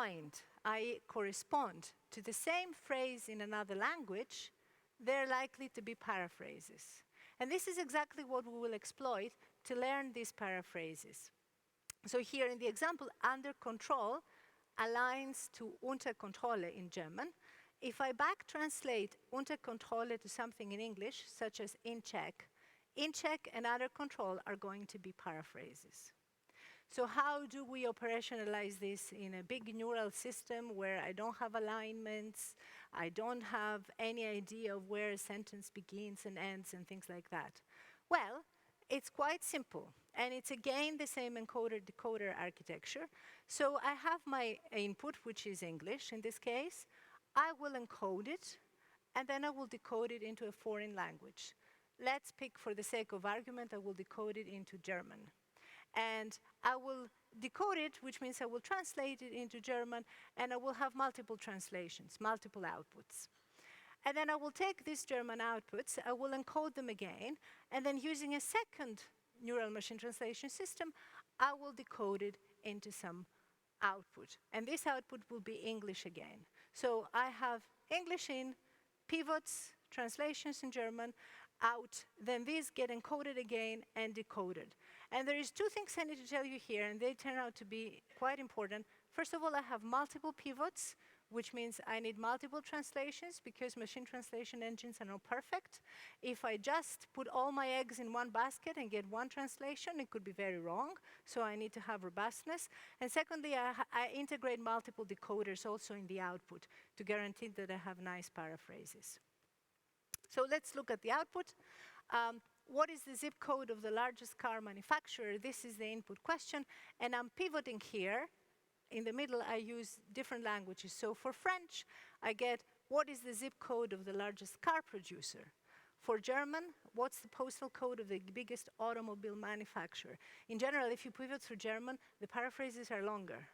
aligned, i.e. correspond to the same phrase in another language, they're likely to be paraphrases. And this is exactly what we will exploit to learn these paraphrases. So here in the example, under control aligns to unter Kontrolle in German. If I back translate unter Kontrolle to something in English, such as in check and under control are going to be paraphrases. So how do we operationalize this in a big neural system where I don't have alignments, I don't have any idea of where a sentence begins and ends and things like that? Well, it's quite simple. And it's again the same encoder-decoder architecture. So I have my input, which is English in this case. I will encode it, and then I will decode it into a foreign language. Let's pick, for the sake of argument, I will decode it into German. And I will decode it, which means I will translate it into German, and I will have multiple translations, multiple outputs. And then I will take these German outputs, I will encode them again, and then using a second neural machine translation system, I will decode it into some output. And this output will be English again. So I have English in, pivots, translations in German, out, then these get encoded again and decoded. And there is two things I need to tell you here, and they turn out to be quite important. First of all, I have multiple pivots, which means I need multiple translations because machine translation engines are not perfect. If I just put all my eggs in one basket and get one translation, it could be very wrong. So I need to have robustness. And secondly, I integrate multiple decoders also in the output to guarantee that I have nice paraphrases. So let's look at the output. What is the zip code of the largest car manufacturer? This is the input question. And I'm pivoting here. In the middle, I use different languages. So for French, I get what is the zip code of the largest car producer? For German, what's the postal code of the biggest automobile manufacturer? In general, if you pivot through German, the paraphrases are longer.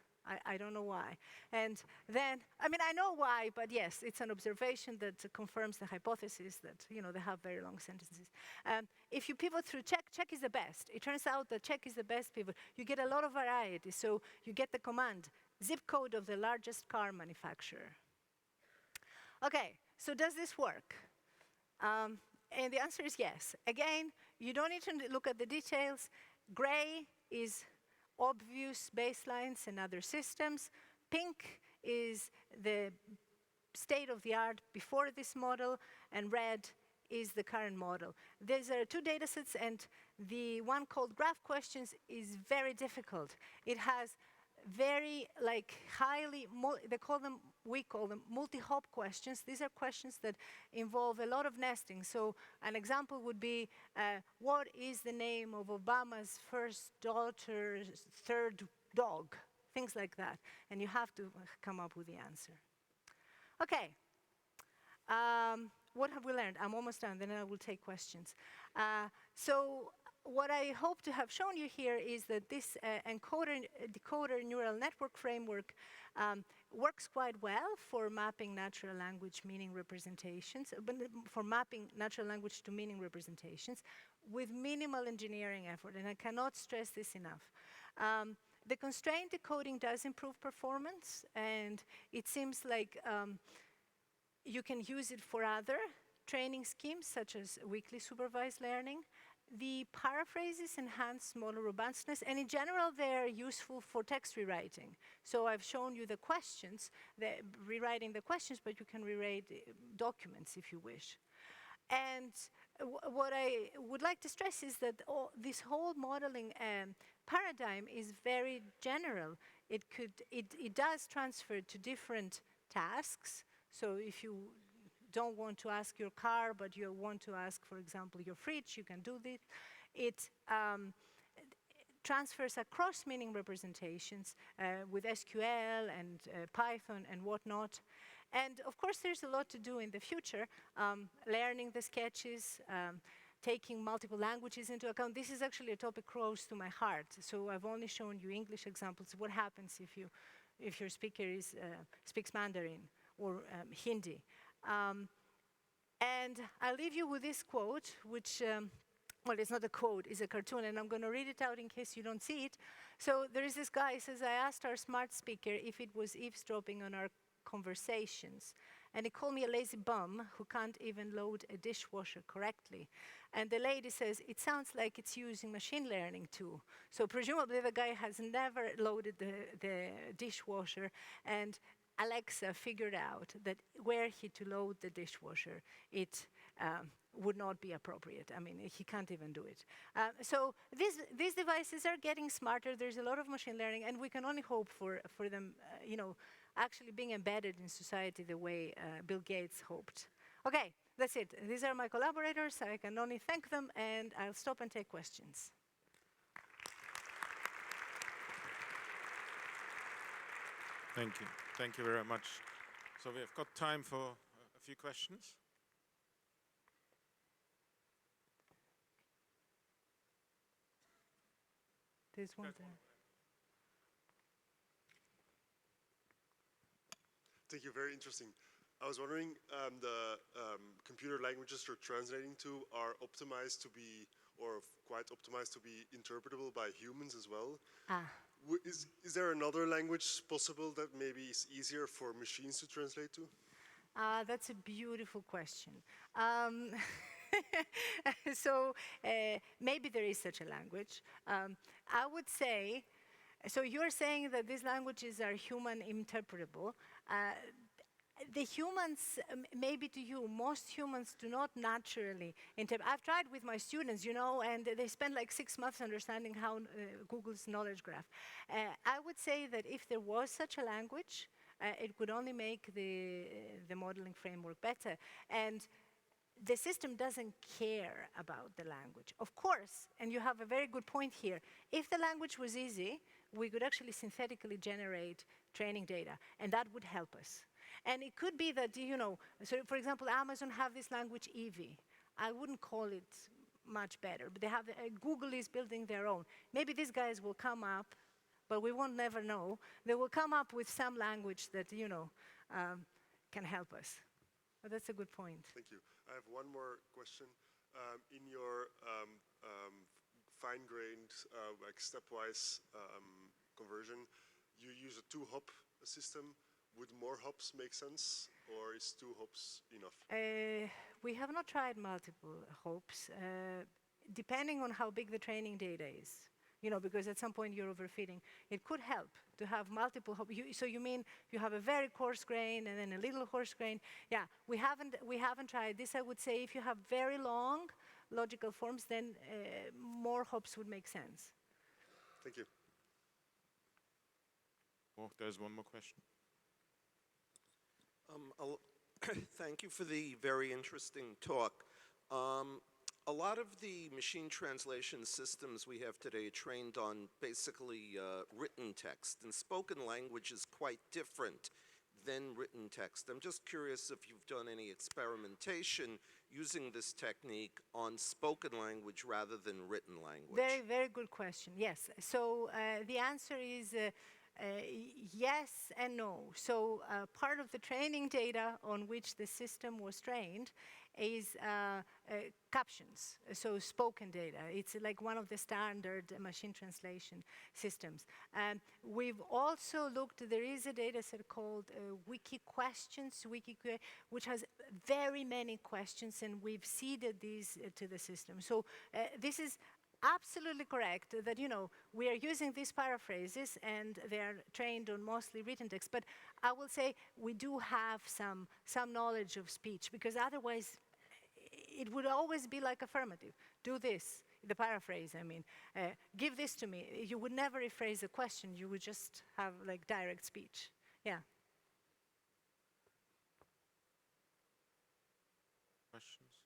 I don't know why. And then, I mean, I know why, but yes, it's an observation that confirms the hypothesis that, you know, they have very long sentences. If you pivot through Czech, Czech is the best. It turns out that Czech is the best pivot. You get a lot of variety. So you get the command, zip code of the largest car manufacturer. OK, so does this work? And the answer is yes. Again, you don't need to look at the details. Gray is obvious baselines and other systems. Pink is the state of the art before this model, and red is the current model. These are two data sets, and the one called graph questions is very difficult. It has very highly, we call them multi-hop questions. These are questions that involve a lot of nesting. So an example would be, what is the name of Obama's first daughter's third dog? Things like that. And you have to come up with the answer. OK. What have we learned? I'm almost done, then I will take questions. So what I hope to have shown you here is that this encoder-decoder neural network framework works quite well for mapping natural language meaning representations, for mapping natural language to meaning representations with minimal engineering effort, and I cannot stress this enough. The constraint decoding does improve performance, and it seems like you can use it for other training schemes, such as weakly supervised learning. The paraphrases enhance model robustness, and in general, they're useful for text rewriting. So I've shown you the questions, rewriting the questions, but you can rewrite documents if you wish. And what I would like to stress is that this whole modeling paradigm is very general. It does transfer to different tasks. So if you don't want to ask your car, but you want to ask, for example, your fridge, you can do this. It transfers across meaning representations with SQL and Python and whatnot. And of course, there's a lot to do in the future, learning the sketches, taking multiple languages into account. This is actually a topic close to my heart. So I've only shown you English examples. What happens if your speaker speaks Mandarin or Hindi? And I'll leave you with this quote, which well, it's not a quote, it's a cartoon, and I'm going to read it out in case you don't see it. So there is this guy, he says, I asked our smart speaker if it was eavesdropping on our conversations, and he called me a lazy bum who can't even load a dishwasher correctly. And the lady says, it sounds like it's using machine learning too. So presumably the guy has never loaded the dishwasher, and Alexa figured out that were he to load the dishwasher, it would not be appropriate. I mean, he can't even do it. So these devices are getting smarter. There's a lot of machine learning, and we can only hope for them, actually being embedded in society the way Bill Gates hoped. Okay, that's it. These are my collaborators. I can only thank them, and I'll stop and take questions. Thank you. Thank you very much. So we have got time for a few questions. There's one there. Thank you, very interesting. I was wondering, the computer languages you're translating to are optimized to be, or quite optimized to be interpretable by humans as well. Is there another language possible that maybe is easier for machines to translate to? That's a beautiful question. So maybe there is such a language. I would say, so you're saying that these languages are human interpretable. The humans, maybe to you, most humans do not naturally interpret. I've tried with my students, and they spend like 6 months understanding how Google's knowledge graph. I would say that if there was such a language, it would only make the modeling framework better. And the system doesn't care about the language. Of course, and you have a very good point here, if the language was easy, we could actually synthetically generate training data, and that would help us. And it could be that, so for example, Amazon have this language Eevee. I wouldn't call it much better, but they have, Google is building their own. Maybe these guys will come up, but we won't never know. They will come up with some language that, can help us. But that's a good point. Thank you. I have one more question. In your fine-grained, like stepwise conversion, you use a 2-hop system. Would more hops make sense, or is 2 hops enough? We have not tried multiple hops, depending on how big the training data is. Because at some point you're overfitting. It could help to have multiple hops. So you mean you have a very coarse grain and then a little coarse grain? Yeah, we haven't tried this. I would say if you have very long logical forms, then more hops would make sense. Thank you. Oh, there's one more question. Thank you for the very interesting talk. A lot of the machine translation systems we have today are trained on basically written text, and spoken language is quite different than written text. I'm just curious if you've done any experimentation using this technique on spoken language rather than written language. Very, very good question, yes. So the answer is yes and no. So part of the training data on which the system was trained is captions, so spoken data. It's like one of the standard machine translation systems. We've also looked, there is a data set called WikiQuestions, which has very many questions, and we've seeded these to the system. So this is absolutely correct that, we are using these paraphrases and they're trained on mostly written text. But I will say we do have some knowledge of speech, because otherwise it would always be like affirmative. Do this, the paraphrase, give this to me. You would never rephrase a question. You would just have like direct speech. Yeah. Questions?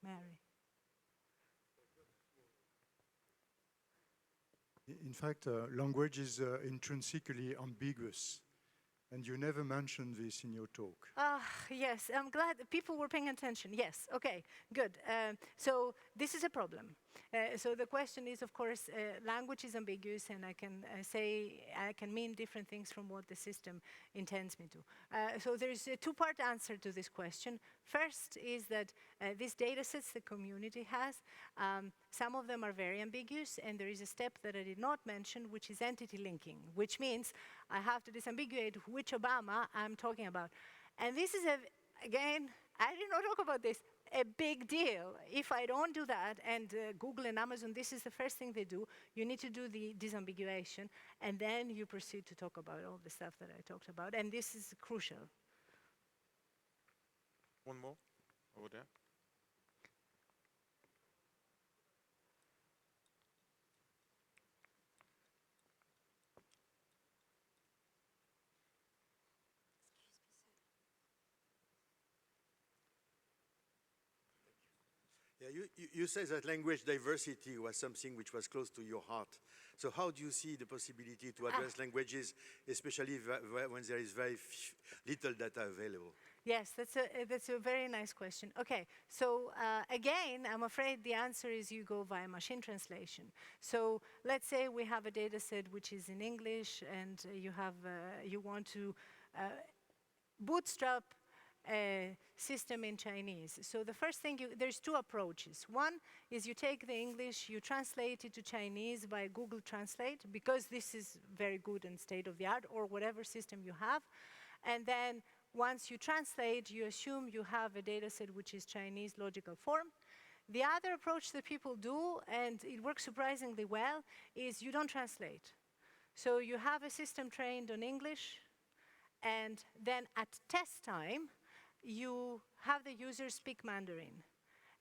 Mary. In fact, language is intrinsically ambiguous, and you never mentioned this in your talk. Yes, I'm glad people were paying attention. Yes, okay, good. So this is a problem. So the question is, of course, language is ambiguous, and I can mean different things from what the system intends me to. So there's a two-part answer to this question. First is that these data sets the community has, some of them are very ambiguous, and there is a step that I did not mention, which is entity linking, which means I have to disambiguate which Obama I'm talking about. And this is, again, I did not talk about this, a big deal. If I don't do that, and Google and Amazon, this is the first thing they do, you need to do the disambiguation, and then you proceed to talk about all the stuff that I talked about, and this is crucial. One more over there. Yeah, you say that language diversity was something which was close to your heart. So how do you see the possibility to address languages, especially when there is very little data available? Yes, that's a very nice question. Okay, so again, I'm afraid the answer is you go via machine translation. So let's say we have a data set which is in English, and you want to bootstrap a system in Chinese. So the first thing, there's two approaches. One is you take the English, you translate it to Chinese by Google Translate, because this is very good and state-of-the-art, or whatever system you have. And then once you translate, you assume you have a data set which is Chinese logical form. The other approach that people do, and it works surprisingly well, is you don't translate. So you have a system trained on English, and then at test time, you have the user speak Mandarin.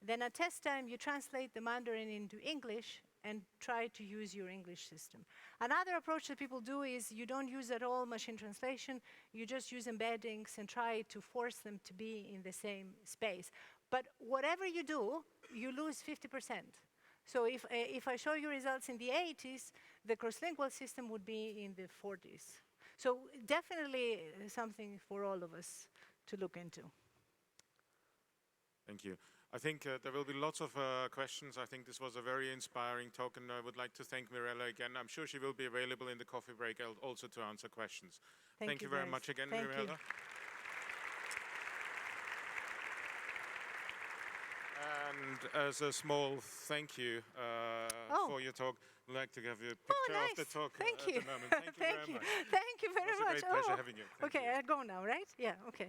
Then at test time, you translate the Mandarin into English and try to use your English system. Another approach that people do is you don't use at all machine translation, you just use embeddings and try to force them to be in the same space. But whatever you do, you lose 50%. So if I show you results in the 80s, the cross-lingual system would be in the 40s. So definitely something for all of us to look into. Thank you. I think there will be lots of questions. I think this was a very inspiring talk, and I would like to thank Mirella again. I'm sure she will be available in the coffee break also to answer questions. Thank you very guys. much again, Thank Mirella. you. And as a small thank you for your talk, I'd like to give you a picture nice. of the talk Thank at you. the moment. Thank you very much. Thank you very It was a much. great pleasure having you. Thank Okay, you. I go now, right? Yeah, okay.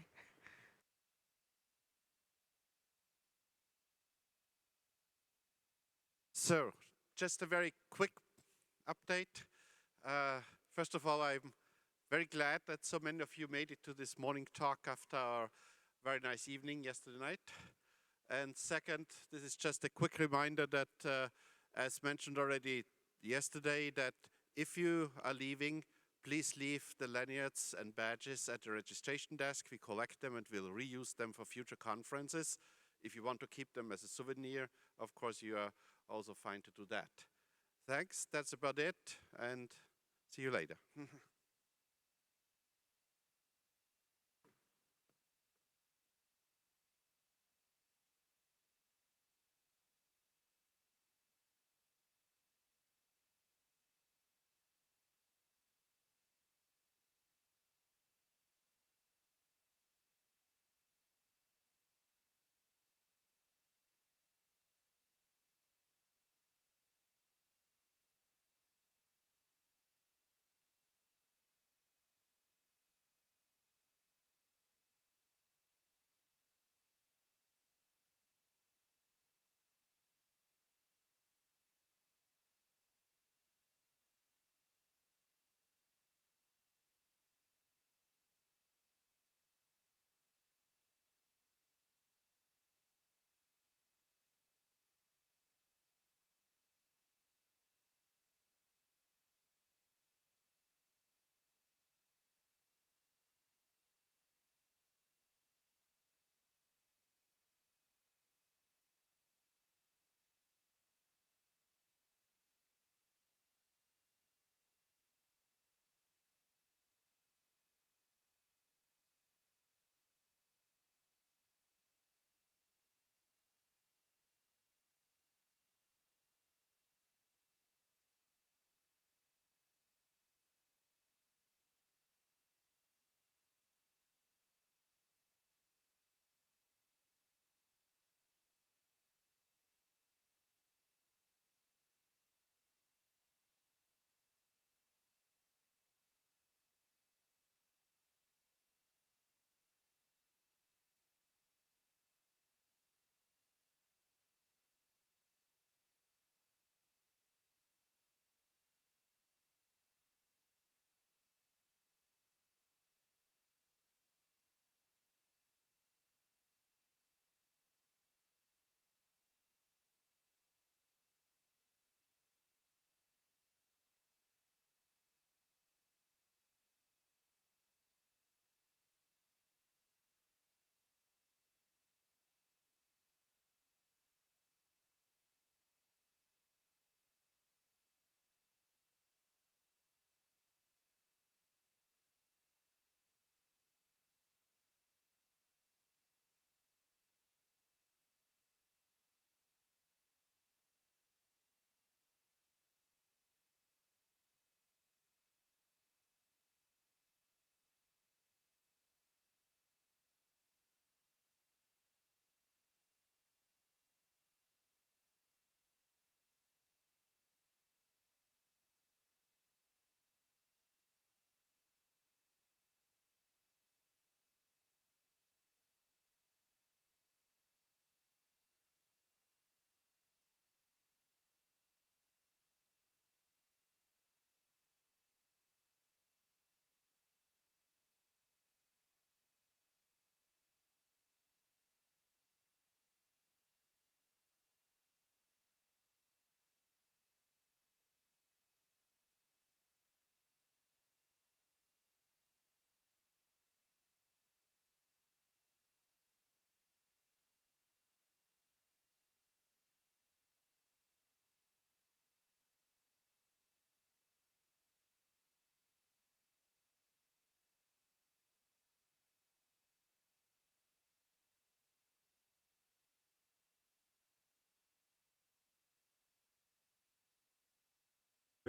So, just a very quick update. First of all, I'm very glad that so many of you made it to this morning talk after our very nice evening yesterday night. And second, this is just a quick reminder that, as mentioned already yesterday, that if you are leaving, please leave the lanyards and badges at the registration desk. We collect them and we'll reuse them for future conferences. If you want to keep them as a souvenir, of course, you are also fine to do that. Thanks, that's about it, and see you later.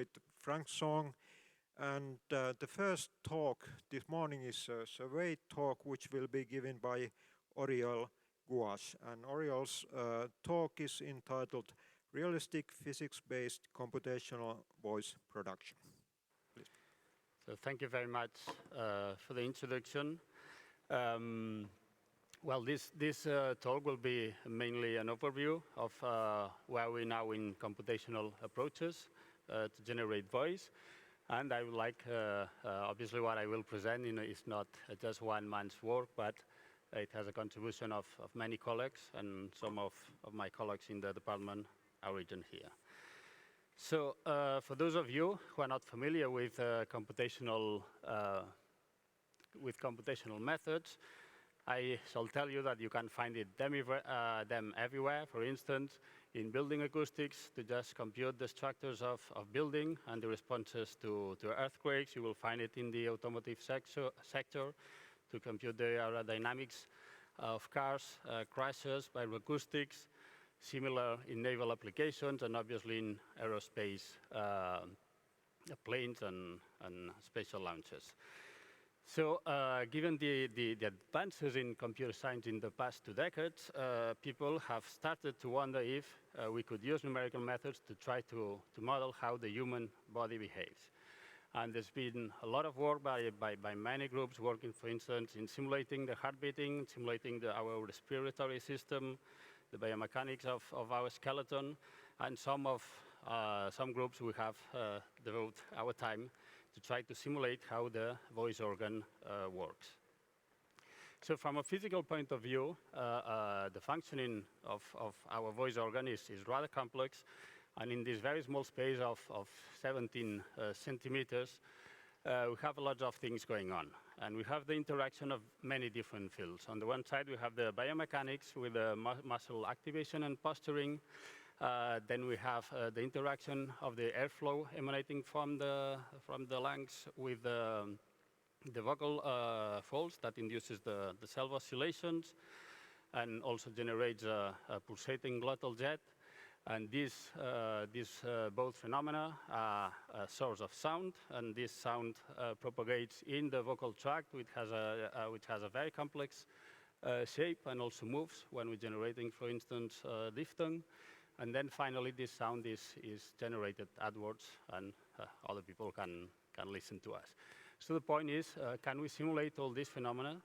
with Frank Song. And the first talk this morning is a survey talk which will be given by Oriol Guas. And Oriol's talk is entitled Realistic Physics-Based Computational Voice Production. Please. So thank you very much for the introduction. Well, this talk will be mainly an overview of where we're now in computational approaches to generate voice. And I would like, obviously what I will present is not just one man's work, but it has a contribution of many colleagues, and some of my colleagues in the department are written here. So for those of you who are not familiar with computational methods, I shall tell you that you can find them everywhere. For instance, in building acoustics, to just compute the structures of building and the responses to earthquakes. You will find it in the automotive sector to compute the aerodynamics of cars, crashes, bioacoustics, similar in naval applications, and obviously in aerospace planes and special launches. So given the advances in computer science in the past 2 decades, people have started to wonder if we could use numerical methods to try to model how the human body behaves. And there's been a lot of work by many groups working, for instance, in simulating the heart beating, simulating our respiratory system, the biomechanics of our skeleton, and some groups we have devoted our time to try to simulate how the voice organ works. So from a physical point of view, the functioning of our voice organ is rather complex. And in this very small space of 17 centimeters, we have a lot of things going on. And we have the interaction of many different fields. On the one side, we have the biomechanics with the muscle activation and posturing. Then we have the interaction of the airflow emanating from the lungs with the vocal folds that induces the cell oscillations and also generates a pulsating glottal jet. And these both phenomena are a source of sound, and this sound propagates in the vocal tract, which has a very complex shape and also moves when we're generating, for instance, diphthong. And then finally, this sound is generated outwards, and other people can listen to us. So the point is, can we simulate all these phenomena?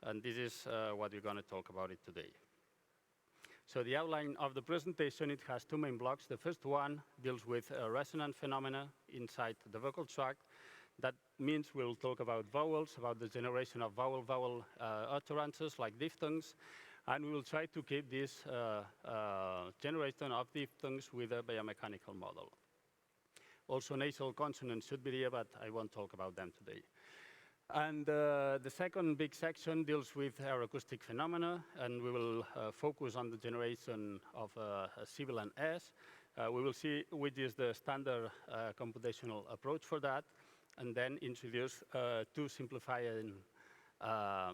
And this is what we're going to talk about it today. So the outline of the presentation, it has 2 main blocks. The first one deals with resonant phenomena inside the vocal tract. That means we'll talk about vowels, about the generation of vowel utterances like diphthongs. And we will try to keep this generation of diphthongs with a biomechanical model. Also, nasal consonants should be there, but I won't talk about them today. And the second big section deals with aeroacoustic phenomena, and we will focus on the generation of sibilant S. We will see which is the standard computational approach for that, and then introduce 2 simplifying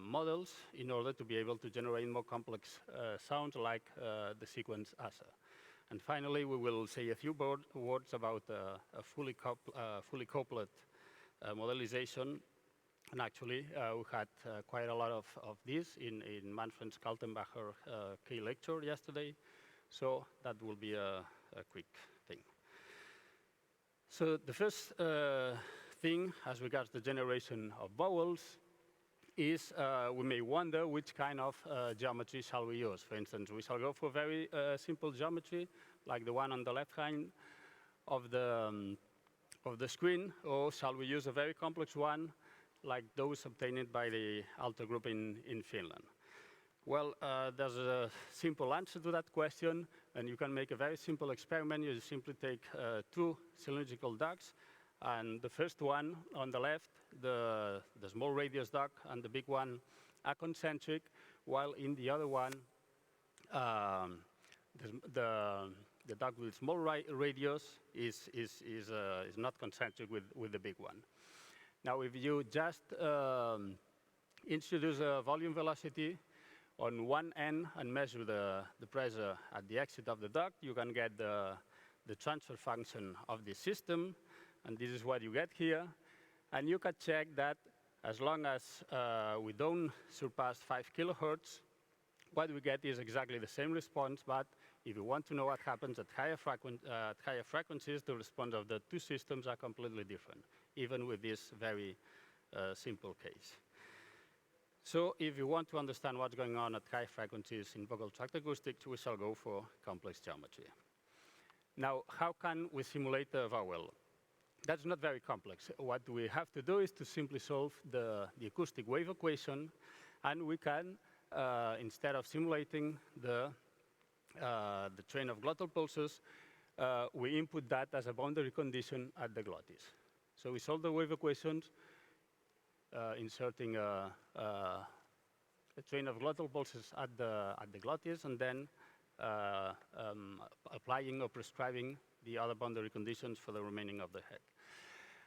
models in order to be able to generate more complex sounds like the sequence ASA. And finally, we will say a few words about a fully coupled modelization. And actually, we had quite a lot of this in Manfred Kaltenbacher key lecture yesterday. So that will be a quick thing. So the first thing as regards the generation of vowels is we may wonder which kind of geometry shall we use. For instance, we shall go for very simple geometry, like the one on the left hand of the screen, or shall we use a very complex one, like those obtained by the Aalto group in Finland? Well, there's a simple answer to that question, and you can make a very simple experiment. You simply take 2 cylindrical ducts, and the first one on the left, the small radius duct, and the big one are concentric, while in the other one, the duct with small radius is not concentric with the big one. Now, if you just introduce a volume velocity on one end and measure the pressure at the exit of the duct, you can get the transfer function of the system. and this is what you get here. And you can check that as long as we don't surpass 5 kilohertz, what we get is exactly the same response, but if you want to know what happens at higher frequencies, the response of the two systems are completely different, even with this very simple case. So if you want to understand what's going on at high frequencies in vocal tract acoustics, we shall go for complex geometry. Now, how can we simulate a vowel? That's not very complex. What we have to do is to simply solve the acoustic wave equation, and we can, instead of simulating the train of glottal pulses, we input that as a boundary condition at the glottis. So we solve the wave equations, inserting a train of glottal pulses at the glottis, and then applying or prescribing the other boundary conditions for the remaining of the head.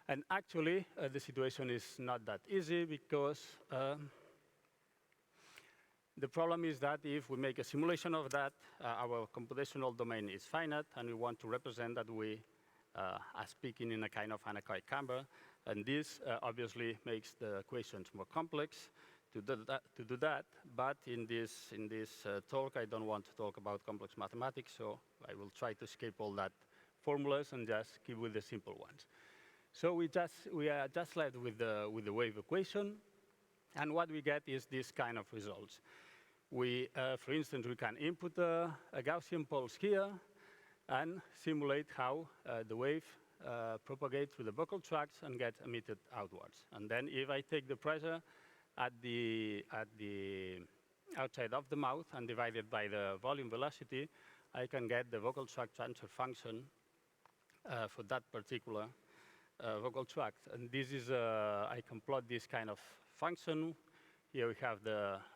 And actually, the situation is not that easy, because the problem is that if we make a simulation of that, our computational domain is finite, and we want to represent that we are speaking in a kind of anechoic camber. And this obviously makes the equations more complex to do that. But in this talk, I don't want to talk about complex mathematics, so I will try to skip all that formulas and just keep with the simple ones. So we are just left with the wave equation, and what we get is this kind of results. For instance, we can input a Gaussian pulse here and simulate how the wave propagates through the vocal tracts and gets emitted outwards. And then if I take the pressure at the outside of the mouth and divide it by the volume velocity, I can get the vocal tract transfer function for that particular vocal tract. And this is, I can plot this kind of function. Here we have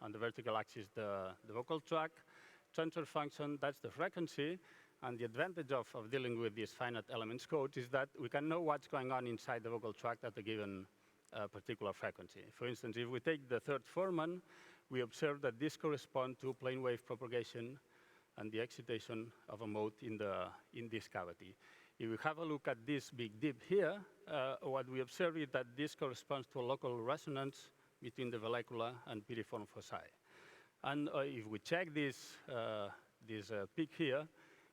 on the vertical axis the vocal tract transfer function. That's the frequency. And the advantage of dealing with these finite elements code is that we can know what's going on inside the vocal tract at a given particular frequency. For instance, if we take the third Fuhrman, we observe that this corresponds to plane wave propagation and the excitation of a mode in this cavity. If we have a look at this big dip here, what we observe is that this corresponds to a local resonance between the vallecula and piriform foci. And if we check this peak here,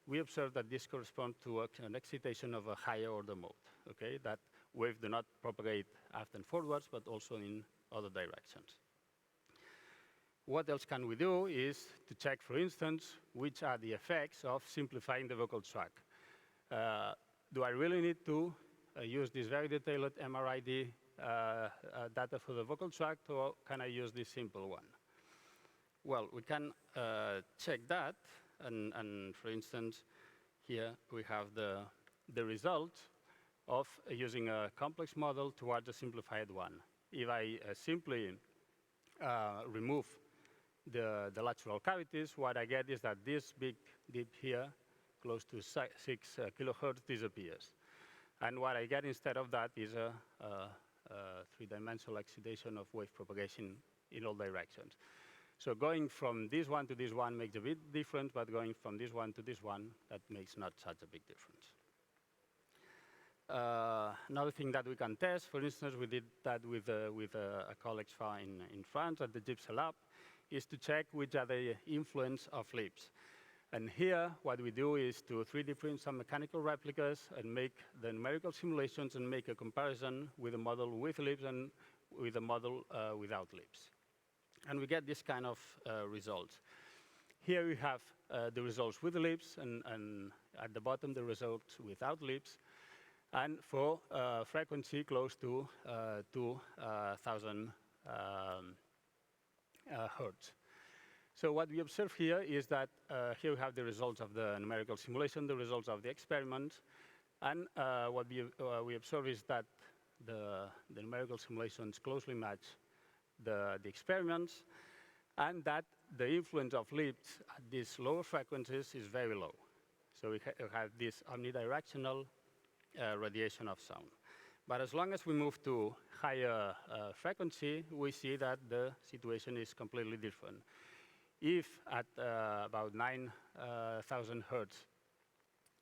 we observe that this corresponds to an excitation of a higher order mode. Okay, that wave do not propagate often forwards, but also in other directions. What else can we do is to check, for instance, which are the effects of simplifying the vocal tract. Do I really need to use this very detailed MRID data for the vocal tract, or can I use this simple one? Well, we can check that, and for instance, here we have the result of using a complex model towards a simplified one. If I simply remove the lateral cavities, what I get is that this big dip here, close to 6 kilohertz, disappears. And what I get instead of that is a three-dimensional excitation of wave propagation in all directions. So going from this one to this one makes a bit difference, but going from this one to this one, that makes not such a big difference. Another thing that we can test, for instance, we did that with a colleague in France at the GIPSA lab, is to check which are the influence of lips. And here, what we do is to 3D print some mechanical replicas and make the numerical simulations and make a comparison with a model with lips and with a model without lips. And we get this kind of results. Here we have the results with the lips, and at the bottom, the results without lips. And for frequency close to 2,000 hertz. So what we observe here is that here we have the results of the numerical simulation, the results of the experiment. And what we observe is that the numerical simulations closely match the experiments, and that the influence of lips at these lower frequencies is very low. So we have this omnidirectional radiation of sound. But as long as we move to higher frequency, we see that the situation is completely different. If at about 9,000 hertz,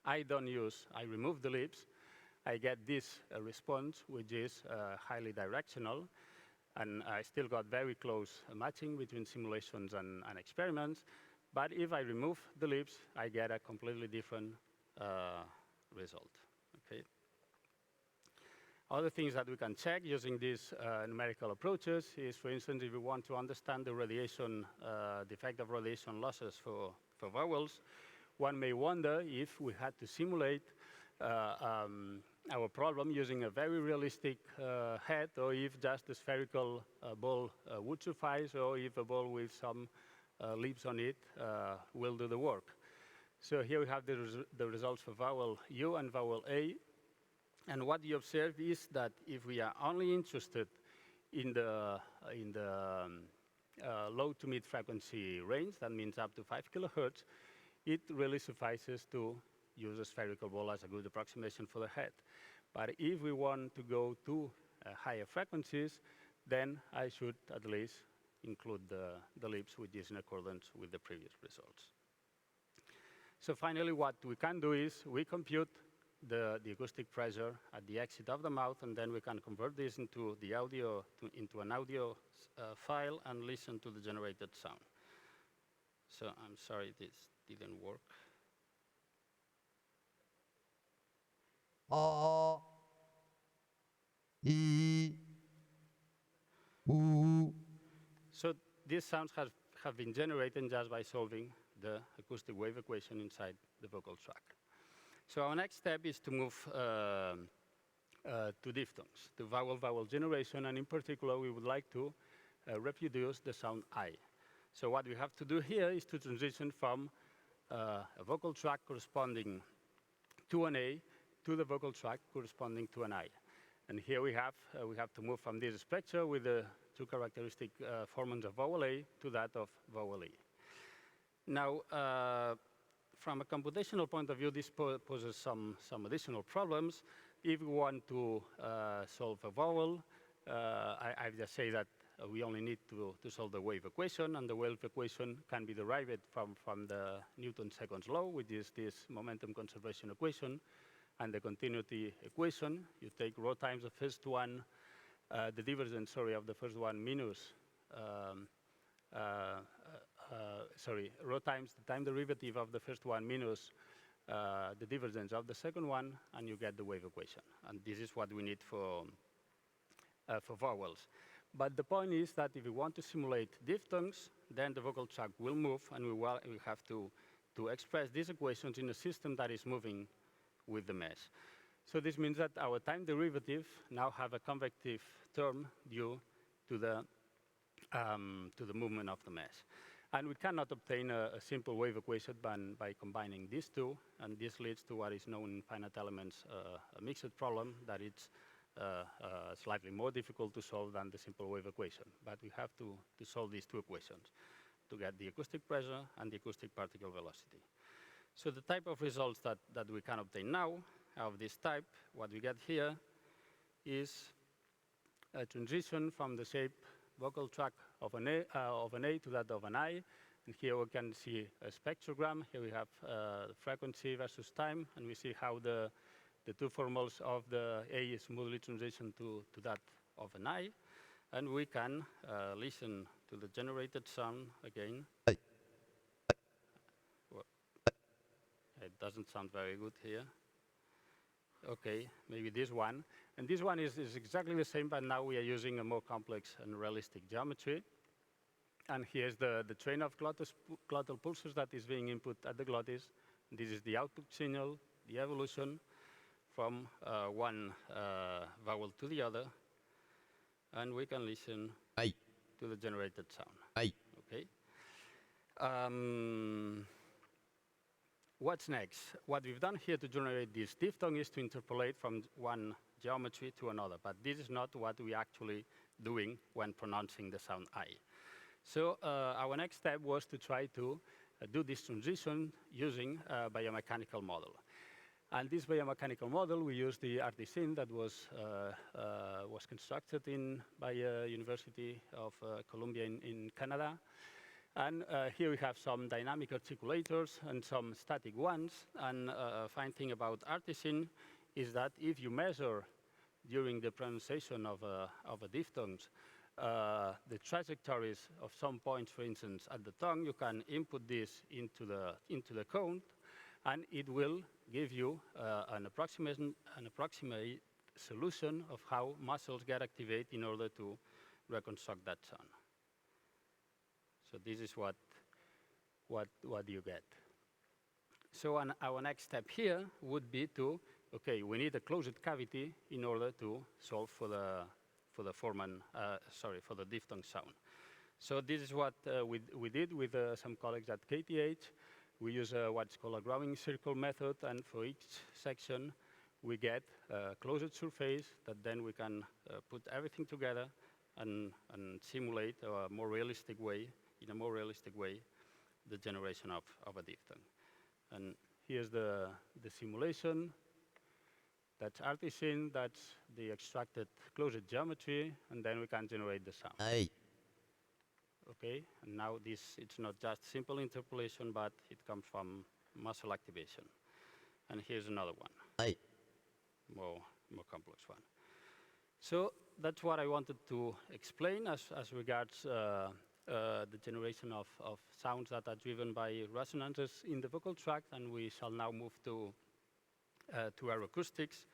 I remove the lips, I get this response, which is highly directional. And I still got very close matching between simulations and experiments. But if I remove the leaps, I get a completely different result. Okay. Other things that we can check using these numerical approaches is, for instance, if we want to understand the radiation, the effect of radiation losses for vowels, one may wonder if we had to simulate our problem using a very realistic head, or if just a spherical ball would suffice, or if a ball with some leaps on it will do the work. So here we have the results for vowel U and vowel A. And what you observe is that if we are only interested in the low to mid frequency range, that means up to 5 kilohertz, it really suffices to use a spherical ball as a good approximation for the head. But if we want to go to higher frequencies, then I should at least include the leaps, which is in accordance with the previous results. So finally, what we can do is we compute the acoustic pressure at the exit of the mouth, and then we can convert this into the audio, into an audio file and listen to the generated sound. So I'm sorry this didn't work. A, I, U. So these sounds have been generated just by solving the acoustic wave equation inside the vocal tract. So our next step is to move to diphthongs, to vowel-vowel generation, and in particular, we would like to reproduce the sound I. So what we have to do here is to transition from a vocal tract corresponding to an A to the vocal tract corresponding to an I. And here we have to move from this spectra with the two characteristic formants of vowel A to that of vowel E. Now, from a computational point of view, this poses some additional problems. If we want to solve a vowel, I just say that we only need to solve the wave equation, and the wave equation can be derived from the Newton's second law, which is this momentum conservation equation, and the continuity equation. You take rho times the first one, the divergence, of the first one minus, rho times the time derivative of the first one minus the divergence of the second one, and you get the wave equation. And this is what we need for vowels. But the point is that if we want to simulate diphthongs, then the vocal tract will move, and we have to express these equations in a system that is moving with the mesh. So this means that our time derivative now have a convective term due to the movement of the mesh. And we cannot obtain a simple wave equation by combining these two, and this leads to what is known in finite elements a mixed problem that it's slightly more difficult to solve than the simple wave equation. But we have to solve these two equations to get the acoustic pressure and the acoustic particle velocity. So the type of results that we can obtain now of this type, what we get here is a transition from the shape vocal tract of an A to that of an I. And here we can see a spectrogram. Here we have frequency versus time, and we see how the two formals of the A is smoothly transitioned to that of an I. And we can listen to the generated sound again. Well, it doesn't sound very good here. Okay, maybe this one. And this one is exactly the same, but now we are using a more complex and realistic geometry. And here's the train of glottal pulses that is being input at the glottis. This is the output signal, the evolution from one vowel to the other. And we can listen to the generated sound. Okay. What's next? What we've done here to generate this diphthong is to interpolate from one geometry to another, but this is not what we're actually doing when pronouncing the sound I. So our next step was to try to do this transition using a biomechanical model. And this biomechanical model, we used the RTSynth that was constructed by University of Columbia in Canada. And here we have some dynamic articulators and some static ones. And a fine thing about RTSynth is that if you measure during the pronunciation of a diphthongs the trajectories of some points, for instance, at the tongue, you can input this into the count, and it will give you an approximate solution of how muscles get activated in order to reconstruct that sound. So this is what you get. So our next step here would be to, okay, we need a closed cavity in order to solve for the diphthong sound. So this is what we did with some colleagues at KTH. We use what's called a growing circle method, and for each section we get a closed surface that then we can put everything together and simulate a more realistic way, the generation of a diphthong. And here's the simulation. That's Artisan, that's the extracted closed geometry, and then we can generate the sound. Aye. Okay, and now it's not just simple interpolation, but it comes from muscle activation. And here's another one. Aye. More complex one. So that's what I wanted to explain as regards the generation of sounds that are driven by resonances in the vocal tract, and we shall now move to aeroacoustics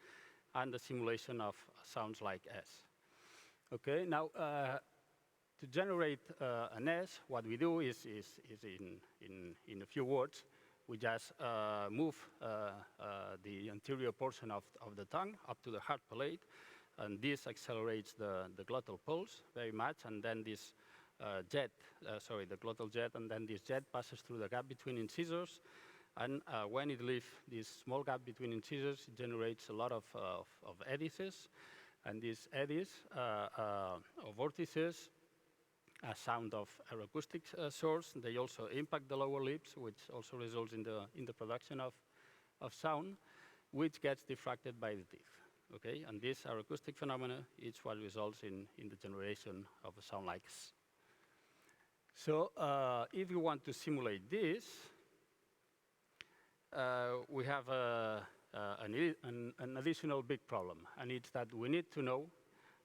and the simulation of sounds like S. Okay, now to generate an S, what we do is in a few words, we just move the anterior portion of the tongue up to the hard palate, and this accelerates the glottal pulse very much, and then this the glottal jet, and then this jet passes through the gap between incisors, and when it leaves this small gap between incisors, it generates a lot of eddies, and these eddies or vortices, a sound of aeroacoustic source. They also impact the lower lips, which also results in the production of sound, which gets diffracted by the teeth. Okay, and this aeroacoustic phenomena is what results in the generation of a sound like S. So if you want to simulate this, we have an additional big problem, and it's that we need to know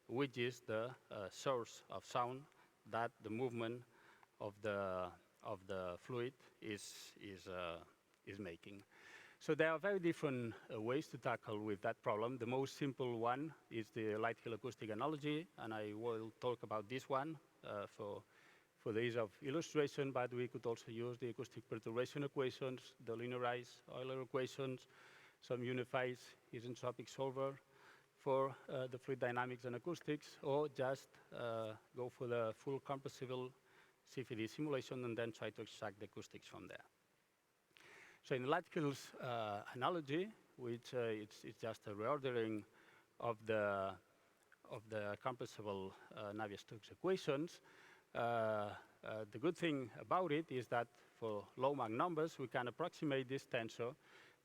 which is the source of sound that the movement of the fluid is making. So there are very different ways to tackle with that problem. The most simple one is the light-hill acoustic analogy, and I will talk about this one for the ease of illustration, but we could also use the acoustic perturbation equations, the linearized Euler equations, some unified isentropic solver for the fluid dynamics and acoustics, or just go for the full compressible CFD simulation and then try to extract the acoustics from there. So in Light-Hill's analogy, which it's just a reordering of the compressible Navier-Stokes equations, the good thing about it is that for low Mach numbers, we can approximate this tensor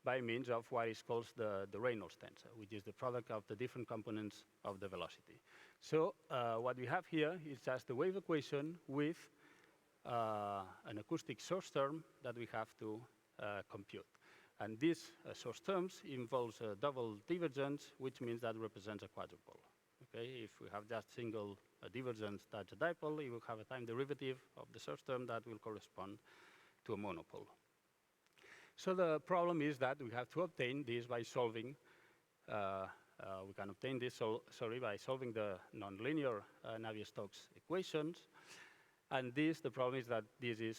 by means of what is called the Reynolds tensor, which is the product of the different components of the velocity. So what we have here is just the wave equation with an acoustic source term that we have to compute. And this source terms involves a double divergence, which means that represents a quadrupole. Okay, if we have just single divergence, that's a dipole. You will have a time derivative of the source term that will correspond to a monopole. So the problem is that we have to obtain this by solving. We can obtain this, by solving the nonlinear Navier-Stokes equations. And the problem is that this is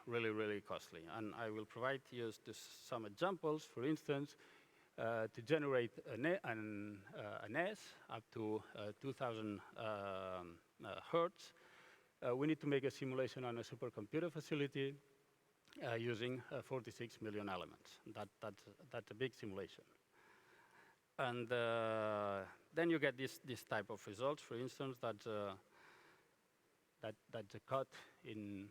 really, really costly. And I will provide you some examples. For instance, to generate an S up to 2,000 hertz, we need to make a simulation on a supercomputer facility using 46 million elements. That's a big simulation. And then you get this type of results. For instance, that's a cut in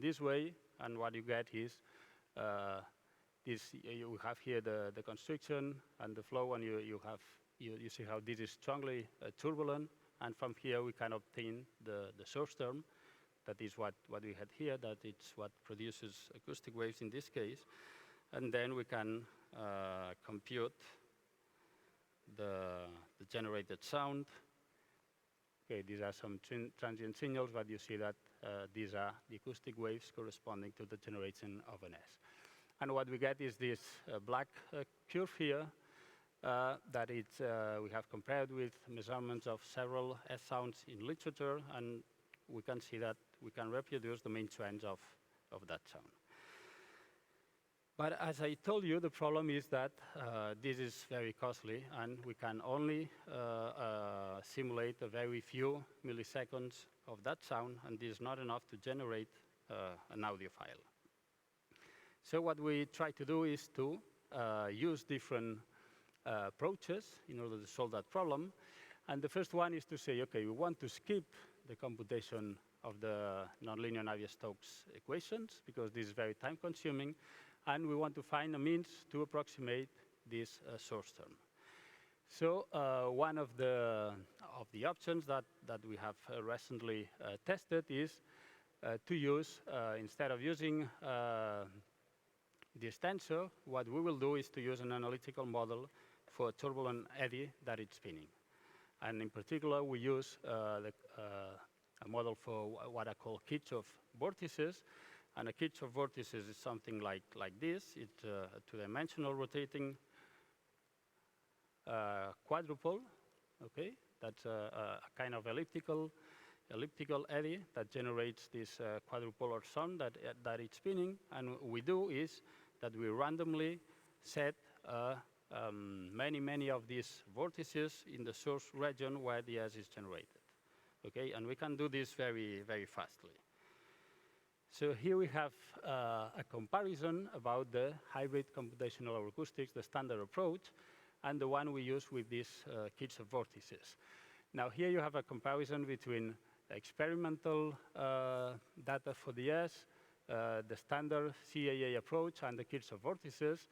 this way, and what you get is you have here the constriction and the flow, and you see how this is strongly turbulent, and from here we can obtain the source term. That is what we had here, that it's what produces acoustic waves in this case. And then we can compute the generated sound. Okay, these are some transient signals, but you see that these are the acoustic waves corresponding to the generation of an S. And what we get is this black curve here that we have compared with measurements of several S sounds in literature, and we can see that we can reproduce the main trends of that sound. But as I told you, the problem is that this is very costly, and we can only simulate a very few milliseconds of that sound, and this is not enough to generate an audio file. So what we try to do is to use different approaches in order to solve that problem. And the first one is to say, okay, we want to skip the computation of the nonlinear Navier-Stokes equations, because this is very time-consuming, and we want to find a means to approximate this source term. So one of the options that we have recently tested is to use, instead of using this tensor, what we will do is to use an analytical model for a turbulent eddy that is spinning. And in particular, we use a model for what I call Kirchhoff vortices. And a Kirchhoff vortices is something like this. It's a two-dimensional rotating quadrupole, okay? That's a kind of elliptical eddy that generates this quadrupolar sun that it's spinning. And what we do is that we randomly set many of these vortices in the source region where the S is generated, okay? And we can do this very fastly. So here we have a comparison about the hybrid computational acoustics, the standard approach, and the one we use with these Kirchhoff vortices. Now here you have a comparison between experimental data for the S, the standard CAA approach, and the Kirchhoff vortices,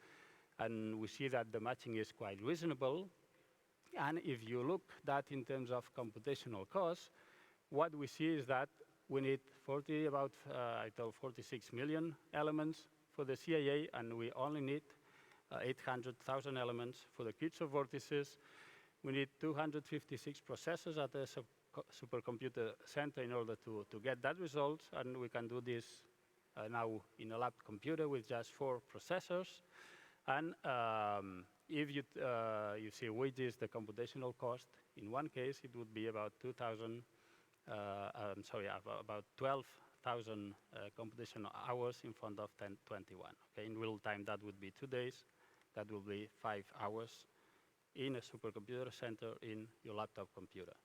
and we see that the matching is quite reasonable. And if you look that in terms of computational costs, what we see is that we need 46 million elements for the CAA, and we only need 800,000 elements for the Kirchhoff vortices. We need 256 processors at the supercomputer center in order to get that result, and we can do this now in a lab computer with just 4 processors. And if you see which is the computational cost, in one case it would be about about 12,000 computational hours in front of 1021. Okay, in real time that would be 2 days. That will be 5 hours in a supercomputer center in your laptop computer.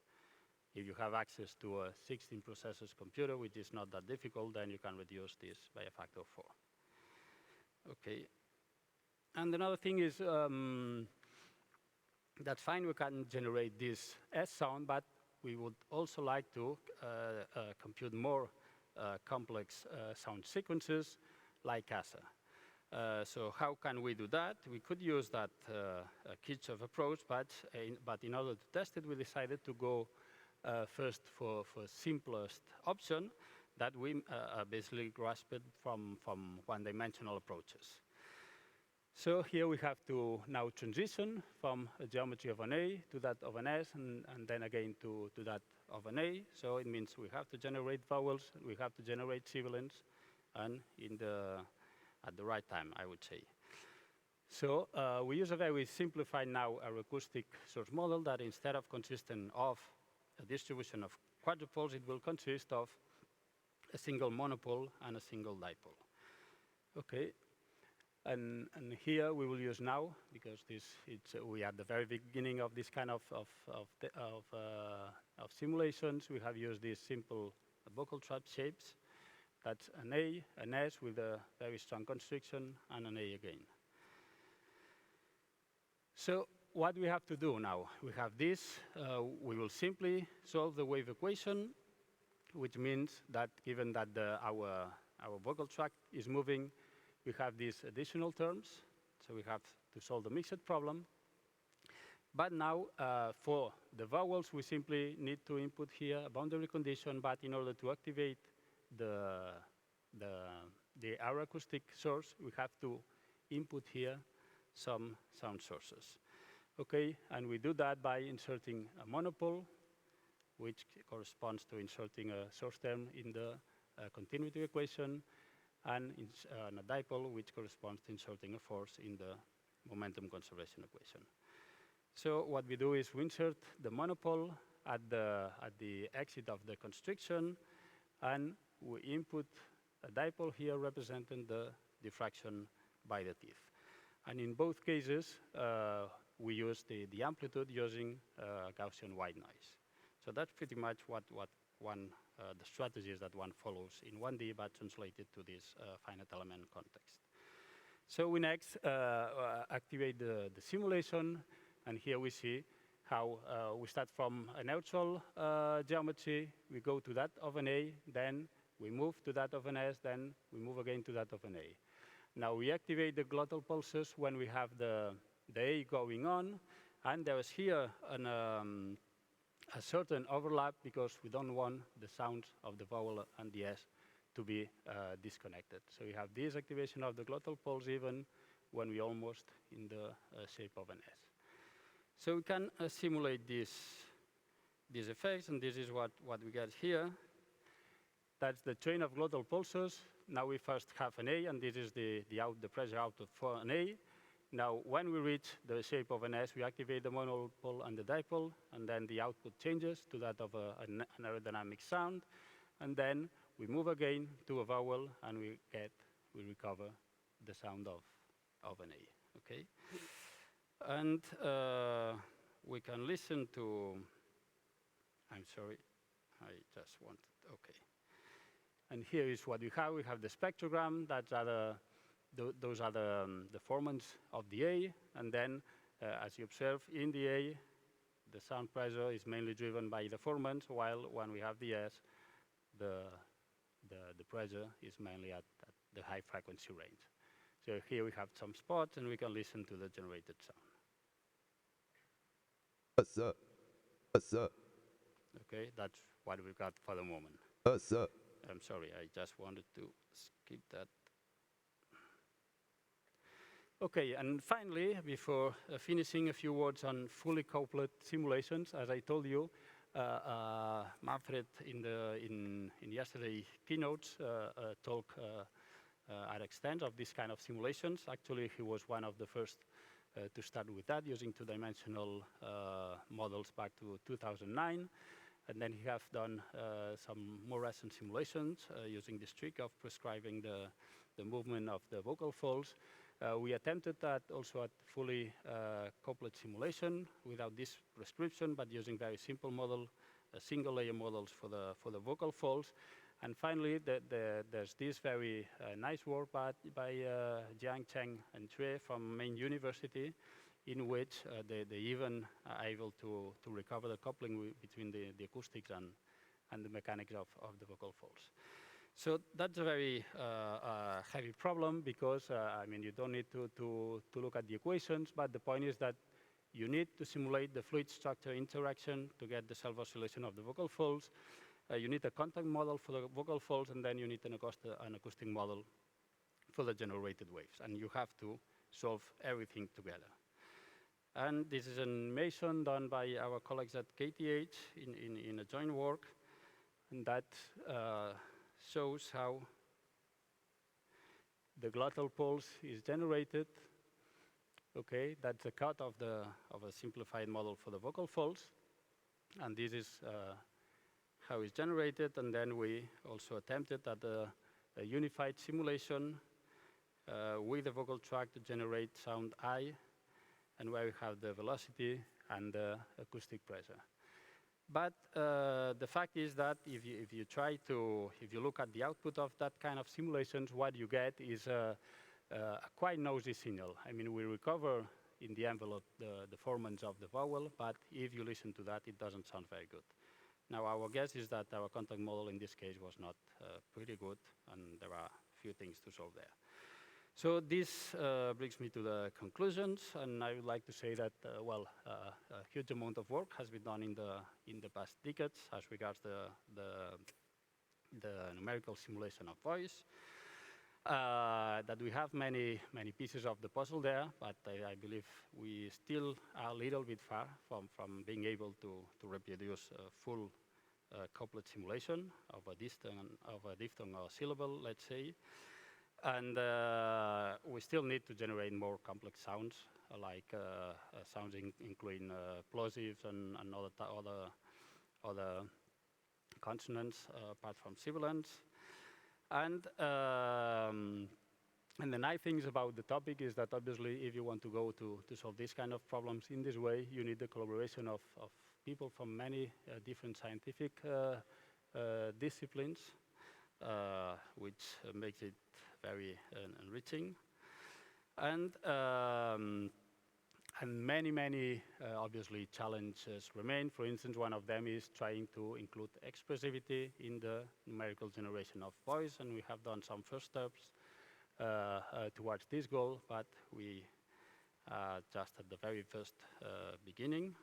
If you have access to a 16 processors computer, which is not that difficult, then you can reduce this by a factor of 4. Okay. And another thing is, that's fine, we can generate this S sound, but we would also like to compute more complex sound sequences like ASA. So how can we do that? We could use that Kirchhoff approach, but in order to test it, we decided to go first for simplest option that we basically grasped from one-dimensional approaches. So here we have to now transition from a geometry of an A to that of an S, and then again to that of an A. So it means we have to generate vowels, we have to generate sibilants, and at the right time, I would say. So we use a very simplified now acoustic source model that instead of consisting of a distribution of quadrupoles, it will consist of a single monopole and a single dipole. Okay. And here we will use now, because we are at the very beginning of this kind of simulations, we have used these simple vocal trap shapes. That's an A, an S with a very strong constriction, and an A again. So what we have to do now, we have this, we will simply solve the wave equation, which means that given that our vocal tract is moving, we have these additional terms, so we have to solve the mixed problem. But now, for the vowels, we simply need to input here a boundary condition, but in order to activate the acoustic source, we have to input here some sound sources. Okay, and we do that by inserting a monopole, which corresponds to inserting a source term in the continuity equation, and a dipole, which corresponds to inserting a force in the momentum conservation equation. So what we do is we insert the monopole at the exit of the constriction, and we input a dipole here representing the diffraction by the teeth. And in both cases, we use the amplitude using Gaussian white noise. So that's pretty much what the strategies that one follows in 1D, but translated to this finite element context. So we next activate the simulation, and here we see how we start from a neutral geometry, we go to that of an A, then we move to that of an S, then we move again to that of an A. Now we activate the glottal pulses when we have the A going on, and there is here a certain overlap because we don't want the sounds of the vowel and the S to be disconnected. So we have this activation of the glottal pulse even when we're almost in the shape of an S. So we can simulate these effects, and this is what we get here. That's the chain of glottal pulses. Now we first have an A, and this is the pressure output for an A. Now, when we reach the shape of an S, we activate the monopole and the dipole, and then the output changes to that of an aerodynamic sound. And then we move again to a vowel, and we recover the sound of an A, okay? And we can listen to, I'm sorry, I just wanted, okay. And here is what we have. We have the spectrogram. Those are the formants of the A. And then, as you observe, in the A, the sound pressure is mainly driven by the formants, while when we have the S, the pressure is mainly at the high frequency range. So here we have some spots, and we can listen to the generated sound. Okay, that's what we've got for the moment. I'm sorry, I just wanted to skip that. Okay, and finally, before finishing, a few words on fully coupled simulations. As I told you, Manfred in yesterday's keynotes talked at extent of this kind of simulations. Actually, he was one of the first to start with that, using two-dimensional models back to 2009. And then he has done some more recent simulations using this trick of prescribing the movement of the vocal folds. We attempted that also at fully coupled simulation without this prescription, but using very simple model, single-layer models for the vocal folds. And finally, there's this very nice work by Jiang Cheng and Cue from Maine University, in which they even are able to recover the coupling between the acoustics and the mechanics of the vocal folds. So that's a very heavy problem because, I mean, you don't need to look at the equations, but the point is that you need to simulate the fluid structure interaction to get the self-oscillation of the vocal folds. You need a contact model for the vocal folds, and then you need an acoustic model for the generated waves. And you have to solve everything together. And this is an animation done by our colleagues at KTH in a joint work, and that shows how the glottal pulse is generated. Okay, that's a cut of a simplified model for the vocal folds, and this is how it's generated. And then we also attempted at a unified simulation with the vocal tract to generate sound I, and where we have the velocity and the acoustic pressure. But the fact is that if you look at the output of that kind of simulations, what you get is a quite noisy signal. I mean, we recover in the envelope the formants of the vowel, but if you listen to that, it doesn't sound very good. Now, our guess is that our contact model in this case was not pretty good, and there are a few things to solve there. So this brings me to the conclusions, and I would like to say that, a huge amount of work has been done in the past decades as regards the numerical simulation of voice. that we have many pieces of the puzzle there, but I believe we still are a little bit far from being able to reproduce a full couplet simulation of a diphthong or syllable, let's say. And we still need to generate more complex sounds, like sounds including plosives and other consonants apart from sibilants. And the nice things about the topic is that obviously if you want to go to solve these kind of problems in this way, you need the collaboration of people from many different scientific disciplines, which makes it very enriching. And many obviously challenges remain. For instance, one of them is trying to include expressivity in the numerical generation of voice, and we have done some first steps towards this goal, but we are just at the very first beginning.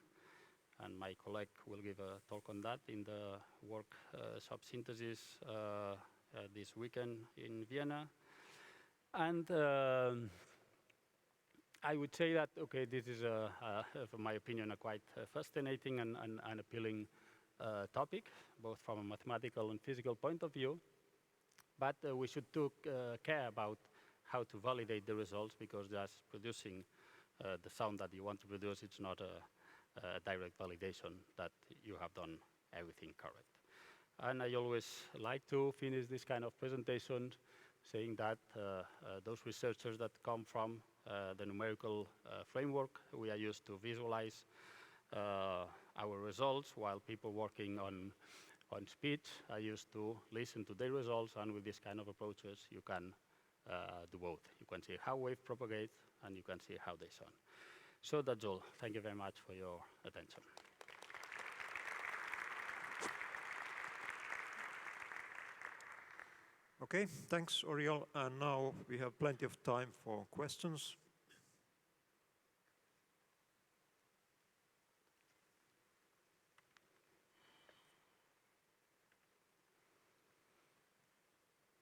And my colleague will give a talk on that in the workshop synthesis this weekend in Vienna. And I would say that, okay, this is, from my opinion, a quite fascinating and appealing topic, both from a mathematical and physical point of view. But we should care about how to validate the results, because just producing the sound that you want to produce, it's not a direct validation that you have done everything correct. And I always like to finish this kind of presentation saying that those researchers that come from the numerical framework, we are used to visualize our results, while people working on speech are used to listen to their results, and with this kind of approaches, you can do both. You can see how wave propagates, and you can see how they sound. So that's all. Thank you very much for your attention. Okay, thanks, Oriol. And now we have plenty of time for questions.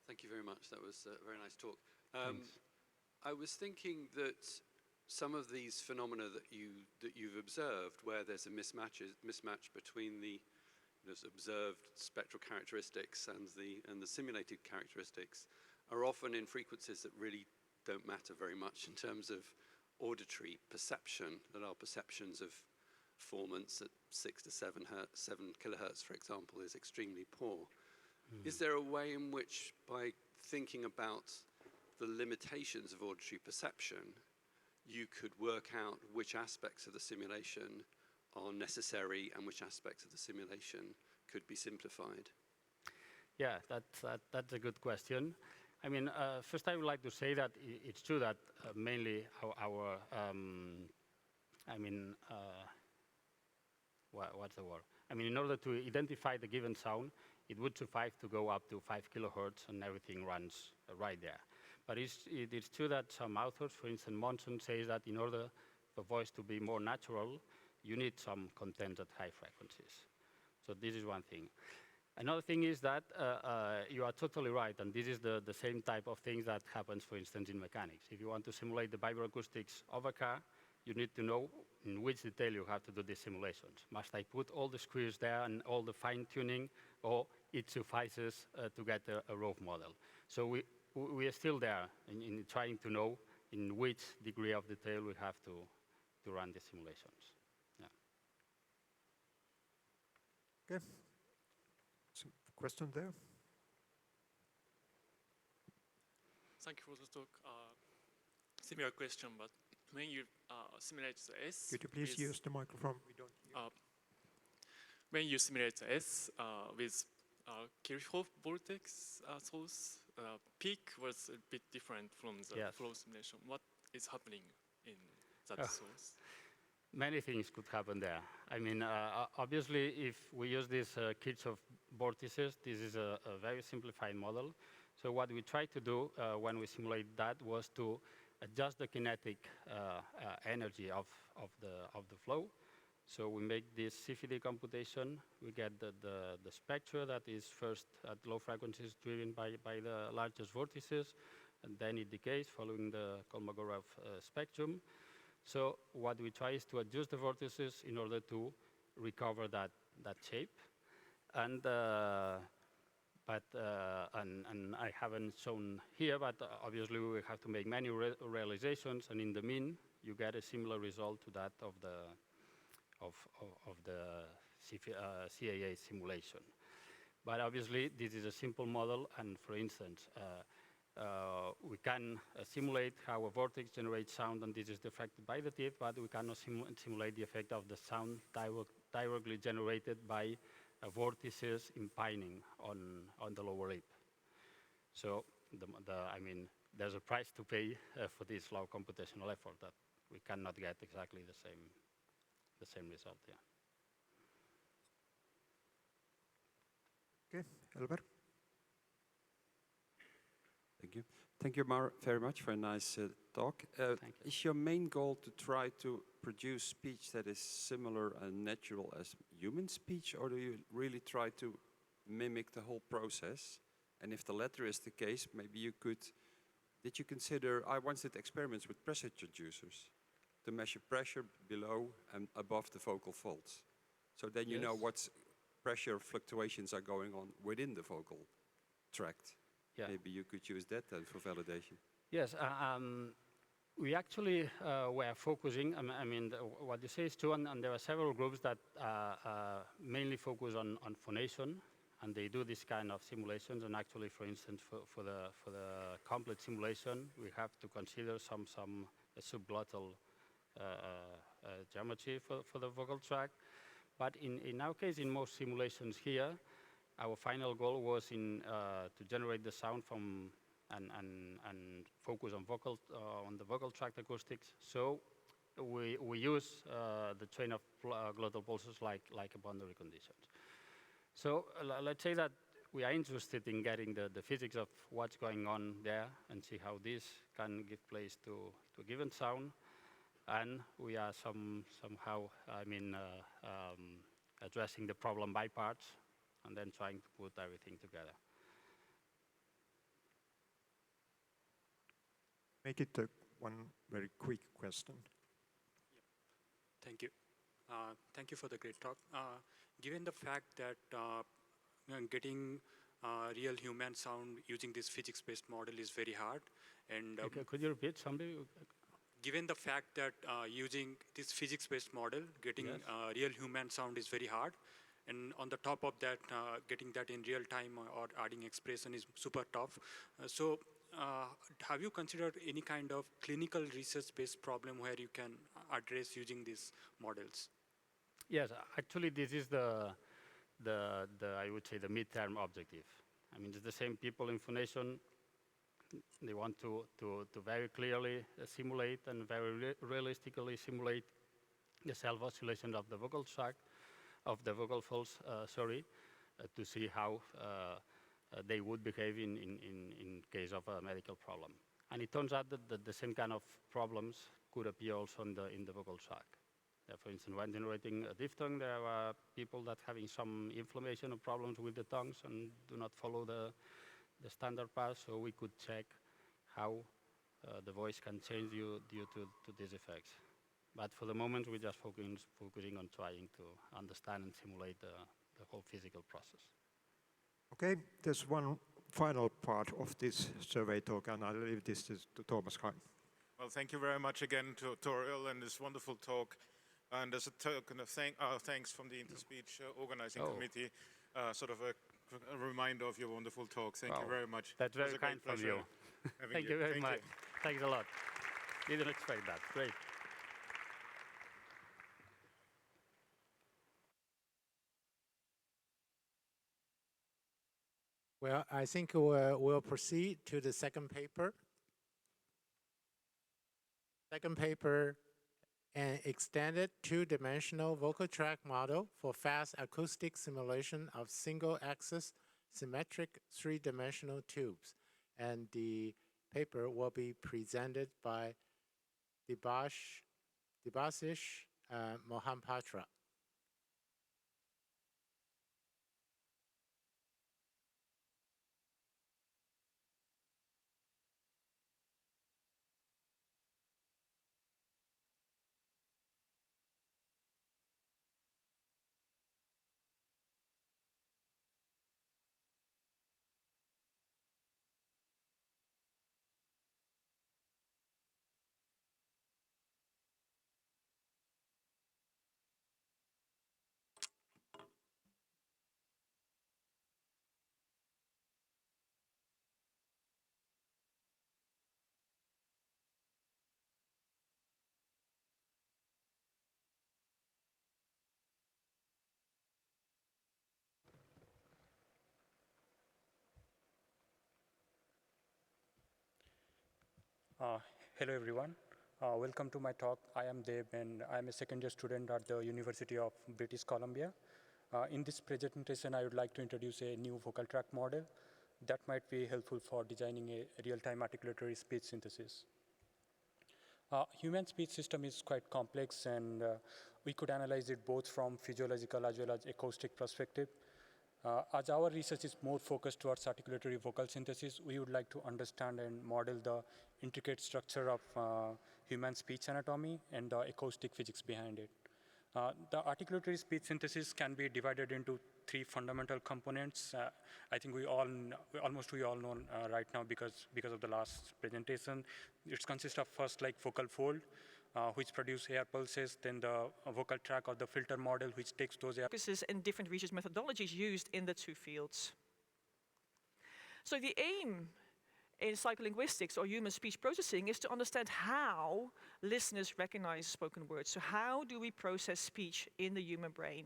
Thank you very much. That was a very nice talk. Thanks. I was thinking that some of these phenomena that you've observed, where there's a mismatch between the observed spectral characteristics and the simulated characteristics, are often in frequencies that really don't matter very much in terms of auditory perception, that our perceptions of formants at 6 to 7 kilohertz, for example, is extremely poor. Is there a way in which, by thinking about the limitations of auditory perception, you could work out which aspects of the simulation are necessary and which aspects of the simulation could be simplified? Yeah, that's a good question. I mean, first I would like to say that it's true that mainly our what's the word? I mean, in order to identify the given sound, it would suffice to go up to 5 kilohertz and everything runs right there. But it is true that some authors, for instance, Monson, says that in order for voice to be more natural, you need some content at high frequencies. So this is one thing. Another thing is that you are totally right, and this is the same type of thing that happens, for instance, in mechanics. If you want to simulate the vibroacoustics of a car, you need to know in which detail you have to do these simulations. Must I put all the screws there and all the fine-tuning, or it suffices to get a rough model? So we are still there in trying to know in which degree of detail we have to run the simulations. Yeah. Okay. Some question there. Thank you for the talk. Similar question, but when you simulate the S, Could you please use the microphone? We don't hear. When you simulate the S with Kirchhoff vortex source, peak was a bit different from the flow simulation. What is happening in that source? Many things could happen there. I mean, obviously, if we use this Kirchhoff vortices, this is a very simplified model. So what we tried to do when we simulate that was to adjust the kinetic energy of the flow. So we make this CFD computation. We get the spectra that is first at low frequencies driven by the largest vortices. and then it decays following the Kolmogorov spectrum. So what we try is to adjust the vortices in order to recover that shape. And I haven't shown here, but obviously we have to make many realizations, and in the mean, you get a similar result to that of the CAA simulation. But obviously, this is a simple model, and for instance, we can simulate how a vortex generates sound, and this is affected by the teeth, but we cannot simulate the effect of the sound directly generated by vortices impining on the lower lip. So, I mean, there's a price to pay for this low computational effort that we cannot get exactly the same result. Yeah. Okay, Elber. Thank you. Thank you very much for a nice talk. Is your main goal to try to produce speech that is similar and natural as human speech, or do you really try to mimic the whole process? And if the latter is the case, maybe you could, did you consider, I once did experiments with pressure transducers to measure pressure below and above the vocal folds. So then you know what pressure fluctuations are going on within the vocal tract. Yeah. Maybe you could use that then for validation. Yes, we actually were focusing, I mean, what you say is true, and there are several groups that mainly focus on phonation, and they do this kind of simulations, and actually, for instance, for the complex simulation, we have to consider some subglottal geometry for the vocal tract. But in our case, in most simulations here, our final goal was to generate the sound from and focus on the vocal tract acoustics. So we use the train of glottal pulses like a boundary conditions. So let's say that we are interested in getting the physics of what's going on there and see how this can give place to a given sound. And we are somehow, I mean, addressing the problem by parts, and then trying to put everything together. Make it one very quick question. Thank you. Thank you for the great talk. Given the fact that getting real human sound using this physics-based model is very hard, and could you repeat something? Given the fact that using this physics-based model, getting real human sound is very hard, and on the top of that, getting that in real time or adding expression is super tough. So have you considered any kind of clinical research-based problem where you can address using these models? Yes, actually this is the I would say the midterm objective. I mean, it's the same people in phonation. They want to very clearly simulate and very realistically simulate the self-oscillation of the vocal tract, of the vocal folds, to see how they would behave in case of a medical problem. And it turns out that the same kind of problems could appear also in the vocal tract. For instance, when generating a diphthong, there are people that having some inflammation or problems with the tongues and do not follow the standard path, so we could check how the voice can change due to these effects. But for the moment, we're just focusing on trying to understand and simulate the whole physical process. Okay, there's one final part of this survey talk, and I'll leave this to Thomas Heim. Well, thank you very much again to Toriel and this wonderful talk. And as a token of thanks from the Interspeech Organizing Committee, sort of a reminder of your wonderful talk. Thank you very much. That's very kind from you. Thank you very much. Thanks a lot. Didn't expect that. Great. Well, I think we'll proceed to the second paper. Second paper, an extended two-dimensional vocal tract model for fast acoustic simulation of single-axis symmetric three-dimensional tubes. And the paper will be presented by Debasish Mohapatra. Hello, everyone. Welcome to my talk. I am Deb, and I am a second-year student at the University of British Columbia. In this presentation, I would like to introduce a new vocal track model that might be helpful for designing a real-time articulatory speech synthesis. Human speech system is quite complex, and we could analyze it both from physiological as well as acoustic perspective. As our research is more focused towards articulatory vocal synthesis, we would like to understand and model the intricate structure of human speech anatomy and the acoustic physics behind it. The articulatory speech synthesis can be divided into three fundamental components. I think almost we all know right now because of the last presentation. It consists of first like vocal fold, which produce air pulses, then the vocal track or the filter model, which takes those air focuses and different research methodologies used in the two fields. So the aim in psycholinguistics or human speech processing is to understand how listeners recognize spoken words. So how do we process speech in the human brain?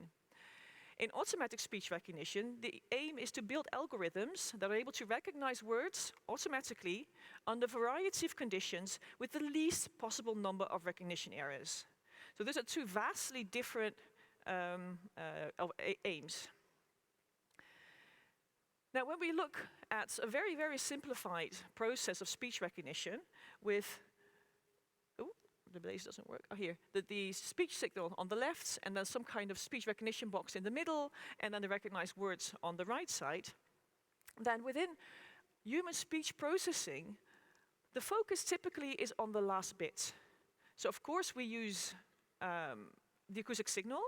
In automatic speech recognition, the aim is to build algorithms that are able to recognize words automatically under a variety of conditions with the least possible number of recognition errors. So those are two vastly different aims. Now, when we look at a very, very simplified process of speech recognition with, the blaze doesn't work, here, the speech signal on the left, and then some kind of speech recognition box in the middle, and then the recognized words on the right side, then within human speech processing, the focus typically is on the last bit. So of course we use the acoustic signal,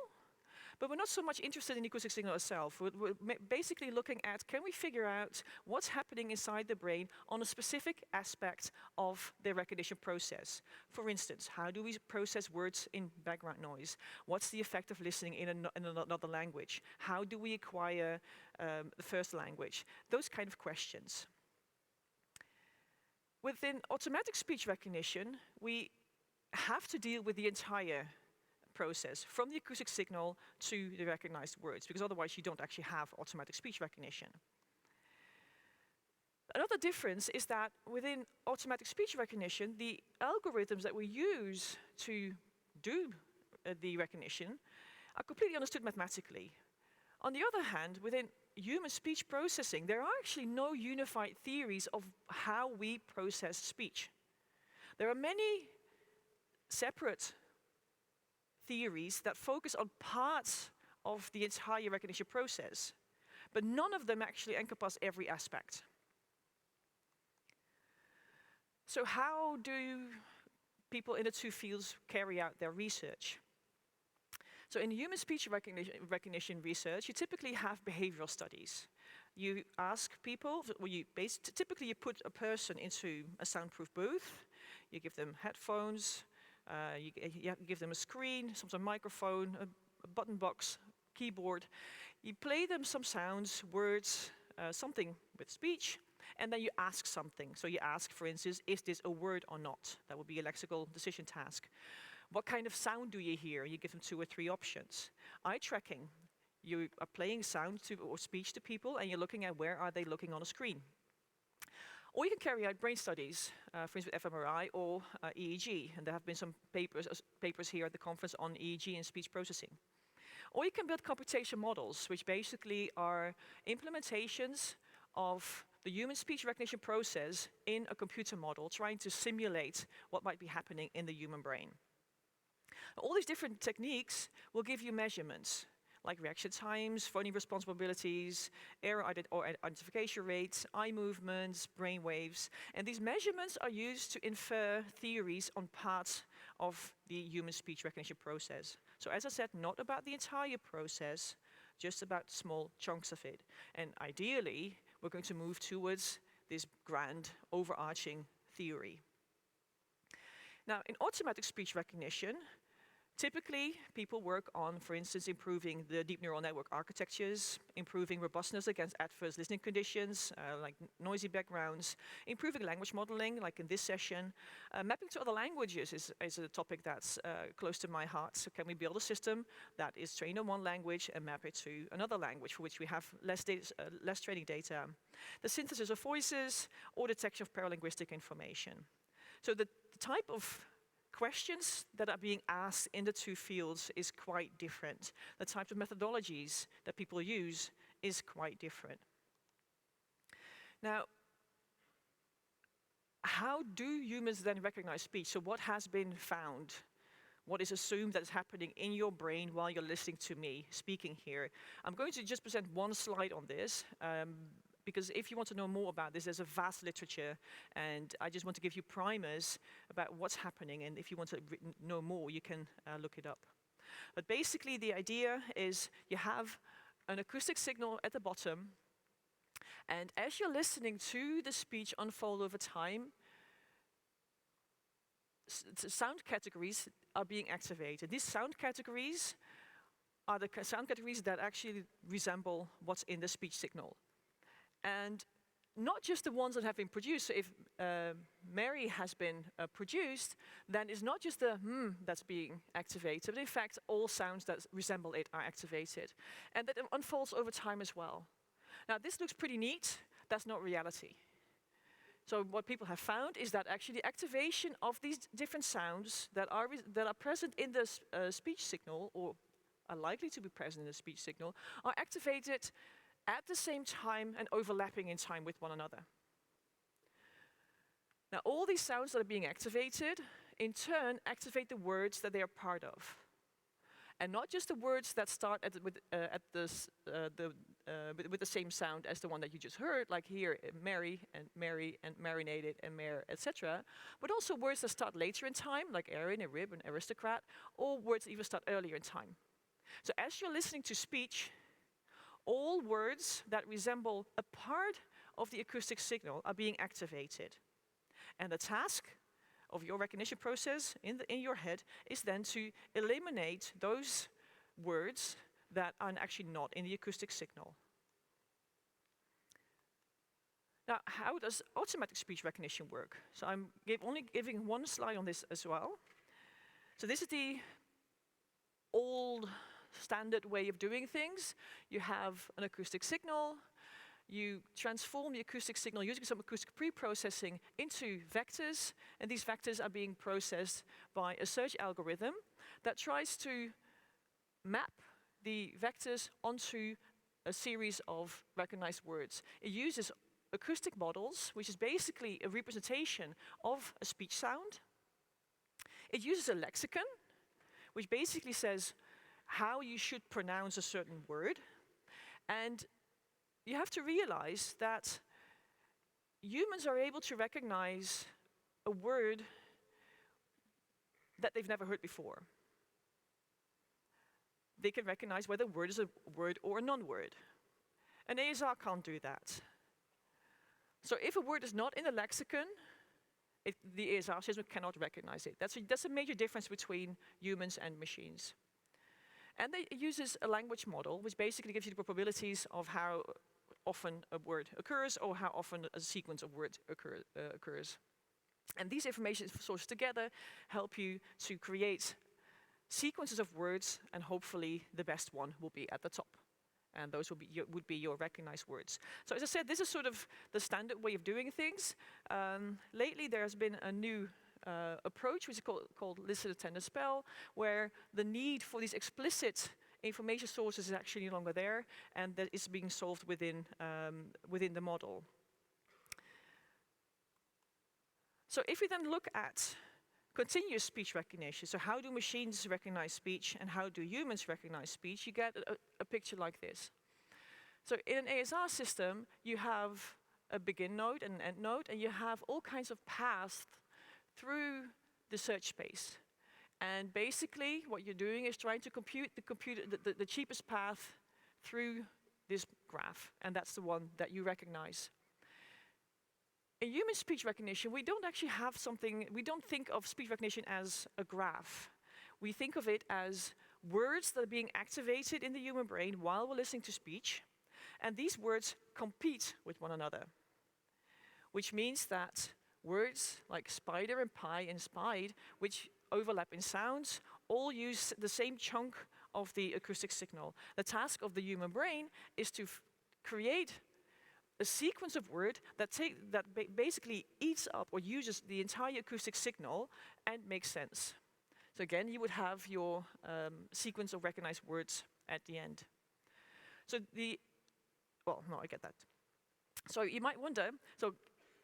but we're not so much interested in the acoustic signal itself. We're basically looking at, can we figure out what's happening inside the brain on a specific aspect of the recognition process? For instance, how do we process words in background noise? What's the effect of listening in another language? How do we acquire the first language? Those kind of questions. Within automatic speech recognition, we have to deal with the entire process, from the acoustic signal to the recognized words, because otherwise you don't actually have automatic speech recognition. Another difference is that within automatic speech recognition, the algorithms that we use to do the recognition are completely understood mathematically. On the other hand, within human speech processing, there are actually no unified theories of how we process speech. There are many separate theories that focus on parts of the entire recognition process, but none of them actually encompass every aspect. So how do people in the two fields carry out their research? So in human speech recognition research, you typically have behavioral studies. You ask people, typically you put a person into a soundproof booth, you give them headphones, you give them a screen, sometimes a microphone, a button box, keyboard. You play them some sounds, words, something with speech, and then you ask something. So you ask, for instance, is this a word or not? That would be a lexical decision task. What kind of sound do you hear? You give them 2 or 3 options. Eye tracking. You are playing sound or speech to people, and you're looking at where are they looking on a screen. Or you can carry out brain studies, for instance with fMRI or EEG, and there have been some papers here at the conference on EEG and speech processing. Or you can build computation models, which basically are implementations of the human speech recognition process in a computer model, trying to simulate what might be happening in the human brain. All these different techniques will give you measurements, like reaction times, phoneme response probabilities, error identification rates, eye movements, brain waves. And these measurements are used to infer theories on parts of the human speech recognition process. So as I said, not about the entire process, just about small chunks of it. And ideally, we're going to move towards this grand overarching theory. Now, in automatic speech recognition, typically, people work on, for instance, improving the deep neural network architectures, improving robustness against adverse listening conditions, like noisy backgrounds, improving language modeling, like in this session. Mapping to other languages is a topic that's close to my heart. So can we build a system that is trained on one language and map it to another language for which we have less training data? The synthesis of voices or detection of paralinguistic information. So the type of questions that are being asked in the two fields is quite different. The types of methodologies that people use is quite different. Now, how do humans then recognize speech? So what has been found? What is assumed that is happening in your brain while you're listening to me speaking here? I'm going to just present one slide on this, because if you want to know more about this, there's a vast literature, and I just want to give you primers about what's happening, and if you want to know more, you can look it up. But basically, the idea is you have an acoustic signal at the bottom, and as you're listening to the speech unfold over time, sound categories are being activated. These sound categories are the sound categories that actually resemble what's in the speech signal. And not just the ones that have been produced. So if Mary has been produced, then it's not just the that's being activated, but in fact all sounds that resemble it are activated. And that unfolds over time as well. Now this looks pretty neat, that's not reality. So what people have found is that actually the activation of these different sounds that are present in the speech signal, or are likely to be present in the speech signal, are activated at the same time and overlapping in time with one another. Now all these sounds that are being activated, in turn, activate the words that they are part of. And not just the words that start with the same sound as the one that you just heard, like here, Mary and marinated and mare, etc. But also words that start later in time, like Erin and rib and aristocrat, or words that even start earlier in time. So as you're listening to speech, all words that resemble a part of the acoustic signal are being activated. And the task of your recognition process in your head is then to eliminate those words that are actually not in the acoustic signal. Now, how does automatic speech recognition work? So I'm only giving one slide on this as well. So this is the old standard way of doing things. You have an acoustic signal. You transform the acoustic signal using some acoustic pre-processing into vectors, and these vectors are being processed by a search algorithm that tries to map the vectors onto a series of recognized words. It uses acoustic models, which is basically a representation of a speech sound. It uses a lexicon, which basically says how you should pronounce a certain word. And you have to realize that humans are able to recognize a word that they've never heard before. They can recognize whether a word is a word or a non-word. An ASR can't do that. So if a word is not in the lexicon, the ASR system cannot recognize it. That's a major difference between humans and machines. And it uses a language model, which basically gives you the probabilities of how often a word occurs or how often a sequence of words occurs. And these information sources together help you to create sequences of words, and hopefully the best one will be at the top. And those would be your recognized words. So as I said, this is sort of the standard way of doing things. Lately there's been a new approach, which is called listen, attend, and spell, where the need for these explicit information sources is actually no longer there, and that is being solved within the model. So if we then look at continuous speech recognition, so how do machines recognize speech and how do humans recognize speech, you get a picture like this. So in an ASR system, you have a begin node and an end node, and you have all kinds of paths through the search space. And basically, what you're doing is trying to compute the cheapest path through this graph, and that's the one that you recognize. In human speech recognition, we don't actually have something, we don't think of speech recognition as a graph. We think of it as words that are being activated in the human brain while we're listening to speech, and these words compete with one another, which means that words like spider and pie and spied, which overlap in sounds, all use the same chunk of the acoustic signal. The task of the human brain is to create a sequence of words that basically eats up or uses the entire acoustic signal and makes sense. So again, you would have your sequence of recognized words at the end. So well, no, I get that. So you might wonder, so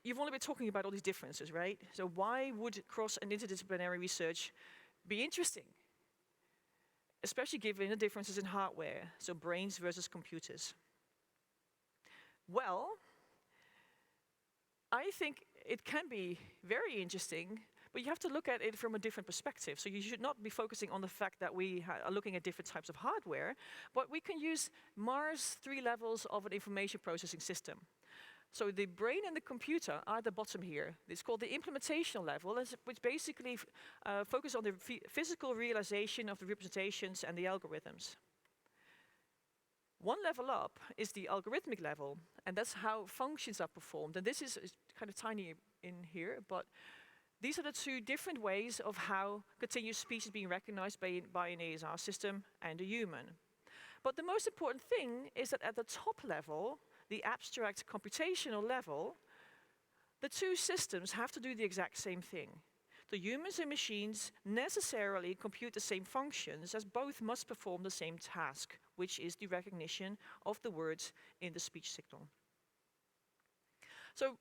you've only been talking about all these differences, right? So why would cross and interdisciplinary research be interesting? Especially given the differences in hardware, so brains versus computers. Well, I think it can be very interesting, but you have to look at it from a different perspective. So you should not be focusing on the fact that we are looking at different types of hardware, but we can use Mars 3 levels of an information processing system. So the brain and the computer are at the bottom here. It's called the implementational level, which basically focuses on the physical realization of the representations and the algorithms. One level up is the algorithmic level, and that's how functions are performed. And this is kind of tiny in here, but these are the two different ways of how continuous speech is being recognized by an ASR system and a human. But the most important thing is that at the top level, the abstract computational level, the two systems have to do the exact same thing. The humans and machines necessarily compute the same functions, as both must perform the same task, which is the recognition of the words in the speech signal. So,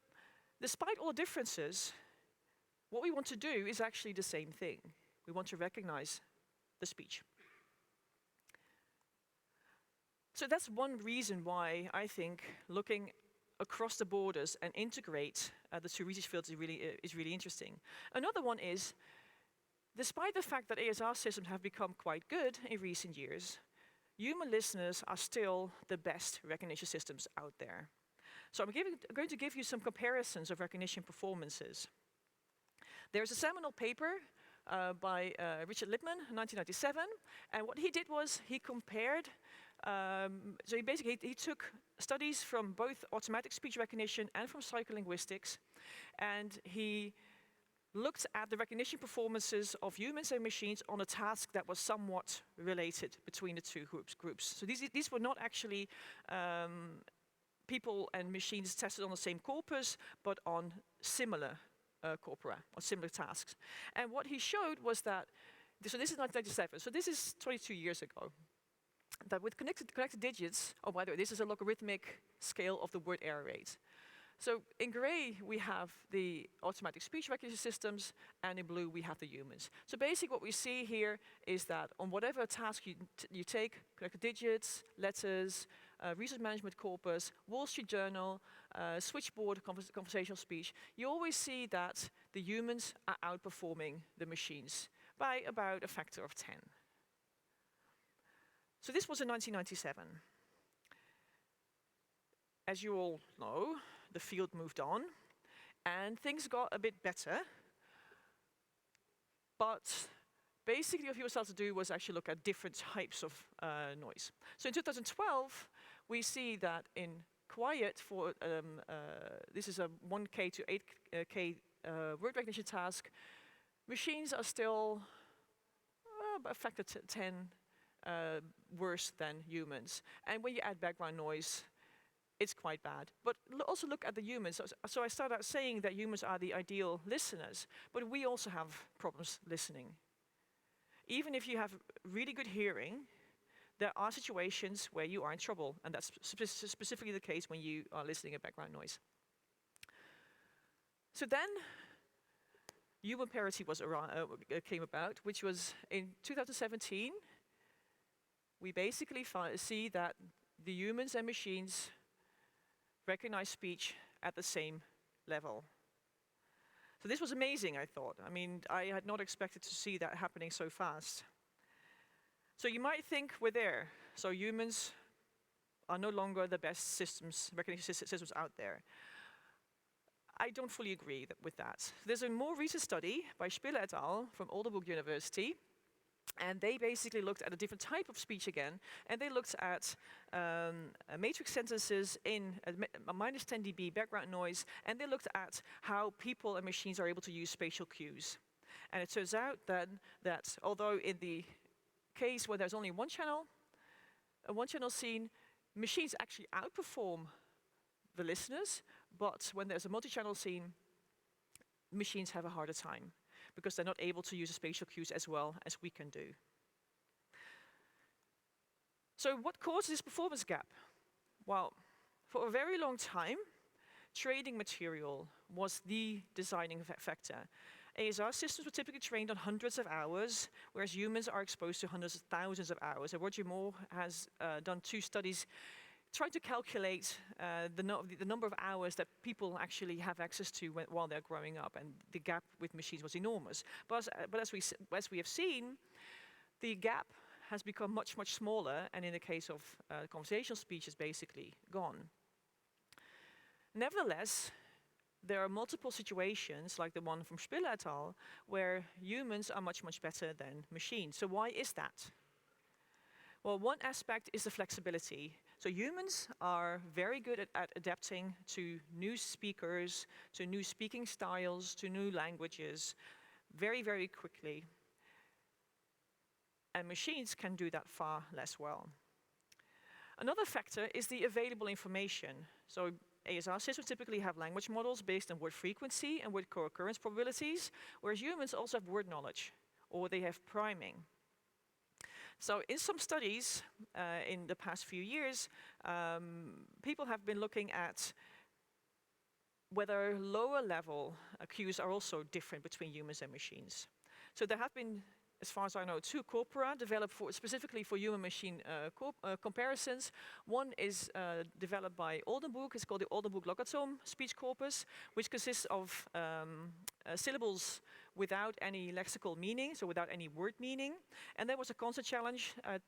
despite all differences, what we want to do is actually the same thing. We want to recognize the speech. So that's one reason why I think looking across the borders and integrate the two research fields is really interesting. Another one is, despite the fact that ASR systems have become quite good in recent years, human listeners are still the best recognition systems out there. So I'm going to give you some comparisons of recognition performances. There's a seminal paper by Richard Lippmann in 1997, and what he did was he compared so he took studies from both automatic speech recognition and from psycholinguistics, and he looked at the recognition performances of humans and machines on a task that was somewhat related between the two groups. So these were not actually people and machines tested on the same corpus, but on similar corpora, or similar tasks. And what he showed was that, so this is 1997, so this is 22 years ago, that with connected digits, oh, by the way, this is a logarithmic scale of the word error rate. So in gray, we have the automatic speech recognition systems, and in blue, we have the humans. So basically what we see here is that on whatever task you take, connected digits, letters, resource management corpus, Wall Street Journal, switchboard conversational speech, you always see that the humans are outperforming the machines by about a factor of 10. So this was in 1997. As you all know, the field moved on, and things got a bit better. But basically what people started to do was actually look at different types of noise. So in 2012, we see that in quiet, for this is a 1K to 8K word recognition task, machines are still a factor 10 worse than humans. And when you add background noise, it's quite bad. But also look at the humans. So I started out saying that humans are the ideal listeners, but we also have problems listening. Even if you have really good hearing, there are situations where you are in trouble, and that's specifically the case when you are listening to background noise. So then, human parity came about, which was in 2017. We basically see that the humans and machines recognize speech at the same level. So this was amazing, I thought. I mean, I had not expected to see that happening so fast. So you might think we're there. So humans are no longer the best recognition systems out there. I don't fully agree with that. There's a more recent study by Spiller et al. From Oldenburg University, and they basically looked at a different type of speech again, and they looked at matrix sentences in a minus 10 dB background noise, and they looked at how people and machines are able to use spatial cues. And it turns out then that although in the case where there's only one channel scene, machines actually outperform the listeners, but when there's a multi-channel scene, machines have a harder time because they're not able to use the spatial cues as well as we can do. So what causes this performance gap? Well, for a very long time, training material was the designing factor. ASR systems were typically trained on hundreds of hours, whereas humans are exposed to hundreds of thousands of hours. And Roger Moore has done 2 studies trying to calculate the number of hours that people actually have access to while they're growing up, and the gap with machines was enormous. But as we have seen, the gap has become much, much smaller, and in the case of conversational speech, is basically gone. Nevertheless, there are multiple situations, like the one from Spiller et al., where humans are much, much better than machines. So why is that? Well, one aspect is the flexibility. So humans are very good at adapting to new speakers, to new speaking styles, to new languages, very, very quickly. And machines can do that far less well. Another factor is the available information. So ASR systems typically have language models based on word frequency and word co-occurrence probabilities, whereas humans also have word knowledge, or they have priming. So in some studies in the past few years, people have been looking at whether lower level cues are also different between humans and machines. So there have been, as far as I know, 2 corpora developed specifically for human-machine comparisons. One is developed by Oldenburg. It's called the Oldenburg-Logatome speech corpus, which consists of syllables without any lexical meaning, so without any word meaning. And there was a concept challenge at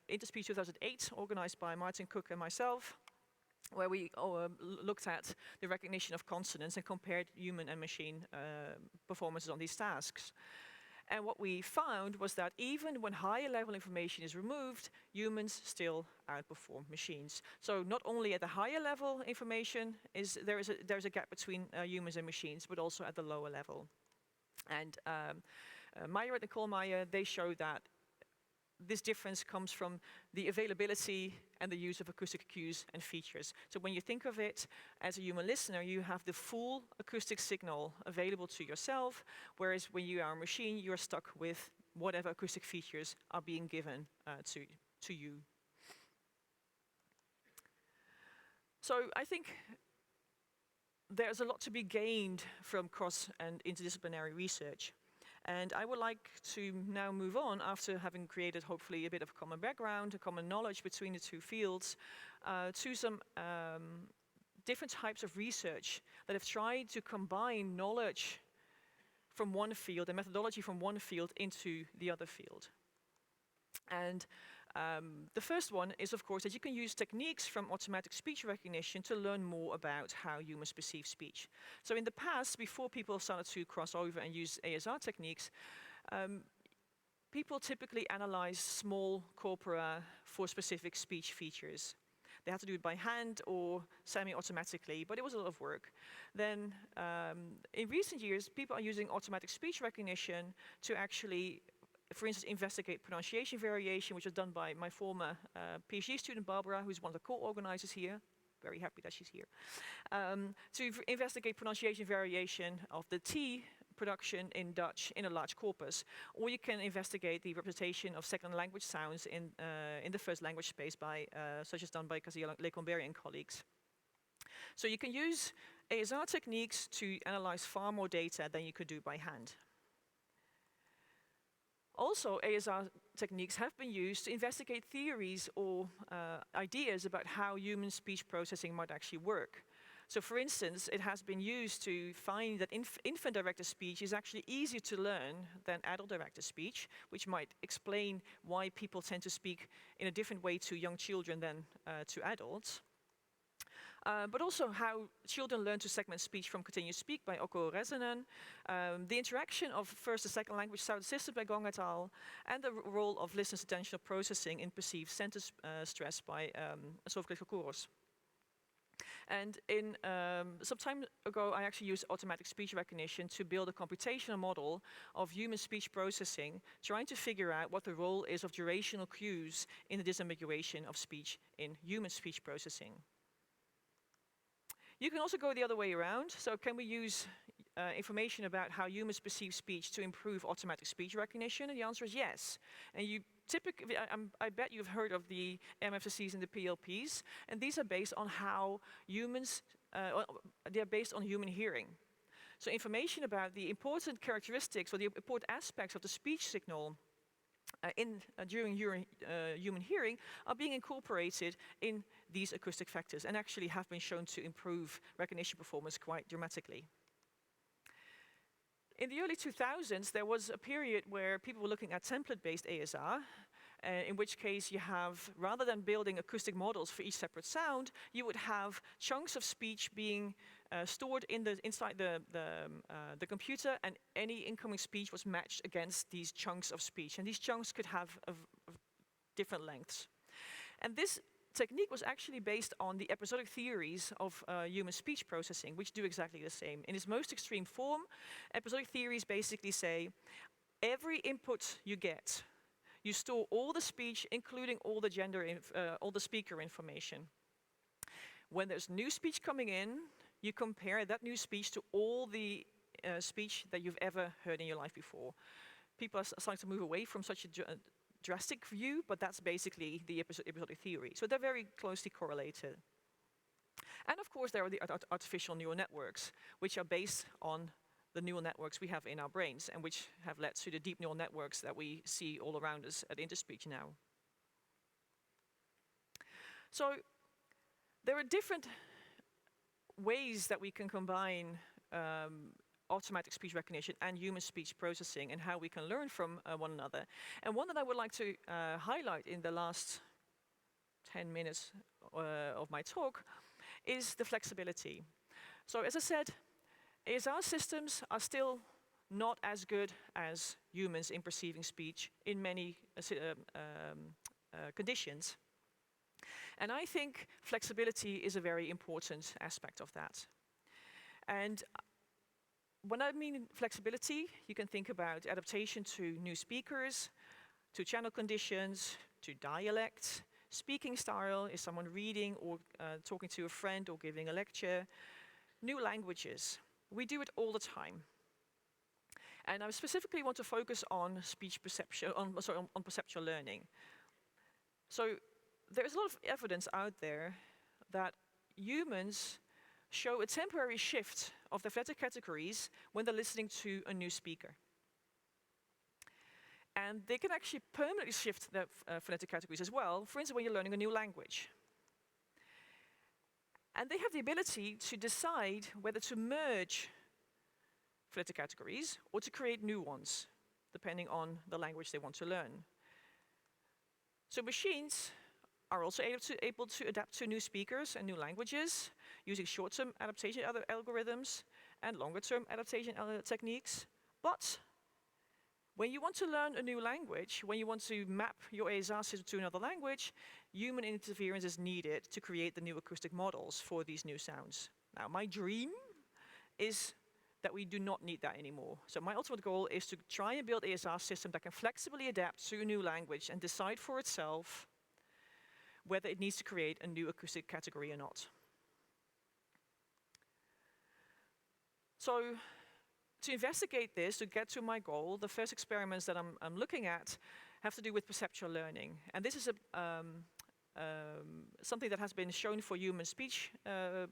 Interspeech 2008, organized by Martin Cook and myself, where we looked at the recognition of consonants and compared human and machine performances on these tasks. And what we found was that even when higher level information is removed, humans still outperform machines. So not only at the higher level information there's a gap between humans and machines, but also at the lower level. And Meyereth and Kohlmeier, they show that this difference comes from the availability and the use of acoustic cues and features. So when you think of it as a human listener, you have the full acoustic signal available to yourself, whereas when you are a machine, you're stuck with whatever acoustic features are being given to you. So I think there's a lot to be gained from cross and interdisciplinary research. And I would like to now move on, after having created hopefully a bit of a common background, a common knowledge between the 2 fields, to some different types of research that have tried to combine knowledge from one field and methodology from one field into the other field. And the first one is, of course, that you can use techniques from automatic speech recognition to learn more about how humans perceive speech. So in the past, before people started to cross over and use ASR techniques, people typically analyzed small corpora for specific speech features. They had to do it by hand or semi-automatically, but it was a lot of work. Then, in recent years, people are using automatic speech recognition to actually, for instance, investigate pronunciation variation, which was done by my former PhD student, Barbara, who's one of the co-organizers here. Very happy that she's here. To investigate pronunciation variation of the T production in Dutch in a large corpus. Or you can investigate the representation of second language sounds in the first language space, such as done by Kasia Lecomberi and colleagues. So you can use ASR techniques to analyze far more data than you could do by hand. Also, ASR techniques have been used to investigate theories or ideas about how human speech processing might actually work. So for instance, it has been used to find that infant-directed speech is actually easier to learn than adult-directed speech, which might explain why people tend to speak in a different way to young children than to adults. But also how children learn to segment speech from continuous speak by Okko Räsänen, the interaction of first and second language sound system by Gong et al., and the role of listeners' attentional processing in perceived sentence stress by Sofklek Kouros. And some time ago, I actually used automatic speech recognition to build a computational model of human speech processing, trying to figure out what the role is of durational cues in the disambiguation of speech in human speech processing. You can also go the other way around. So can we use information about how humans perceive speech to improve automatic speech recognition? And the answer is yes. And you typically, I bet you've heard of the MFCCs and the PLPs, and these are based on how humans, they're based on human hearing. So information about the important characteristics or the important aspects of the speech signal during human hearing are being incorporated in these acoustic factors and actually have been shown to improve recognition performance quite dramatically. In the early 2000s, there was a period where people were looking at template-based ASR, in which case you have, rather than building acoustic models for each separate sound, you would have chunks of speech being stored inside the computer, and any incoming speech was matched against these chunks of speech. And these chunks could have different lengths. And this technique was actually based on the episodic theories of human speech processing, which do exactly the same. In its most extreme form, episodic theories basically say, every input you get, you store all the speech, including all the all the speaker information. When there's new speech coming in, you compare that new speech to all the speech that you've ever heard in your life before. People are starting to move away from such a drastic view, but that's basically the episodic theory. So they're very closely correlated. And of course, there are the artificial neural networks, which are based on the neural networks we have in our brains, and which have led to the deep neural networks that we see all around us at Interspeech now. So there are different ways that we can combine automatic speech recognition and human speech processing, and how we can learn from one another. And one that I would like to highlight in the last 10 minutes of my talk is the flexibility. So as I said, ASR systems are still not as good as humans in perceiving speech in many conditions. And I think flexibility is a very important aspect of that. And when I mean flexibility, you can think about adaptation to new speakers, to channel conditions, to dialect, speaking style, is someone reading or talking to a friend or giving a lecture, new languages. We do it all the time. And I specifically want to focus on speech perception, on perceptual learning. So there's a lot of evidence out there that humans show a temporary shift of the phonetic categories when they're listening to a new speaker. And they can actually permanently shift the phonetic categories as well, for instance, when you're learning a new language. And they have the ability to decide whether to merge phonetic categories or to create new ones, depending on the language they want to learn. So machines are also able to adapt to new speakers and new languages using short-term adaptation algorithms and longer-term adaptation techniques. But when you want to learn a new language, when you want to map your ASR system to another language, human interference is needed to create the new acoustic models for these new sounds. Now, my dream is that we do not need that anymore. So my ultimate goal is to try and build an ASR system that can flexibly adapt to a new language and decide for itself whether it needs to create a new acoustic category or not. So to investigate this, to get to my goal, the first experiments that I'm looking at have to do with perceptual learning. And this is something that has been shown for human speech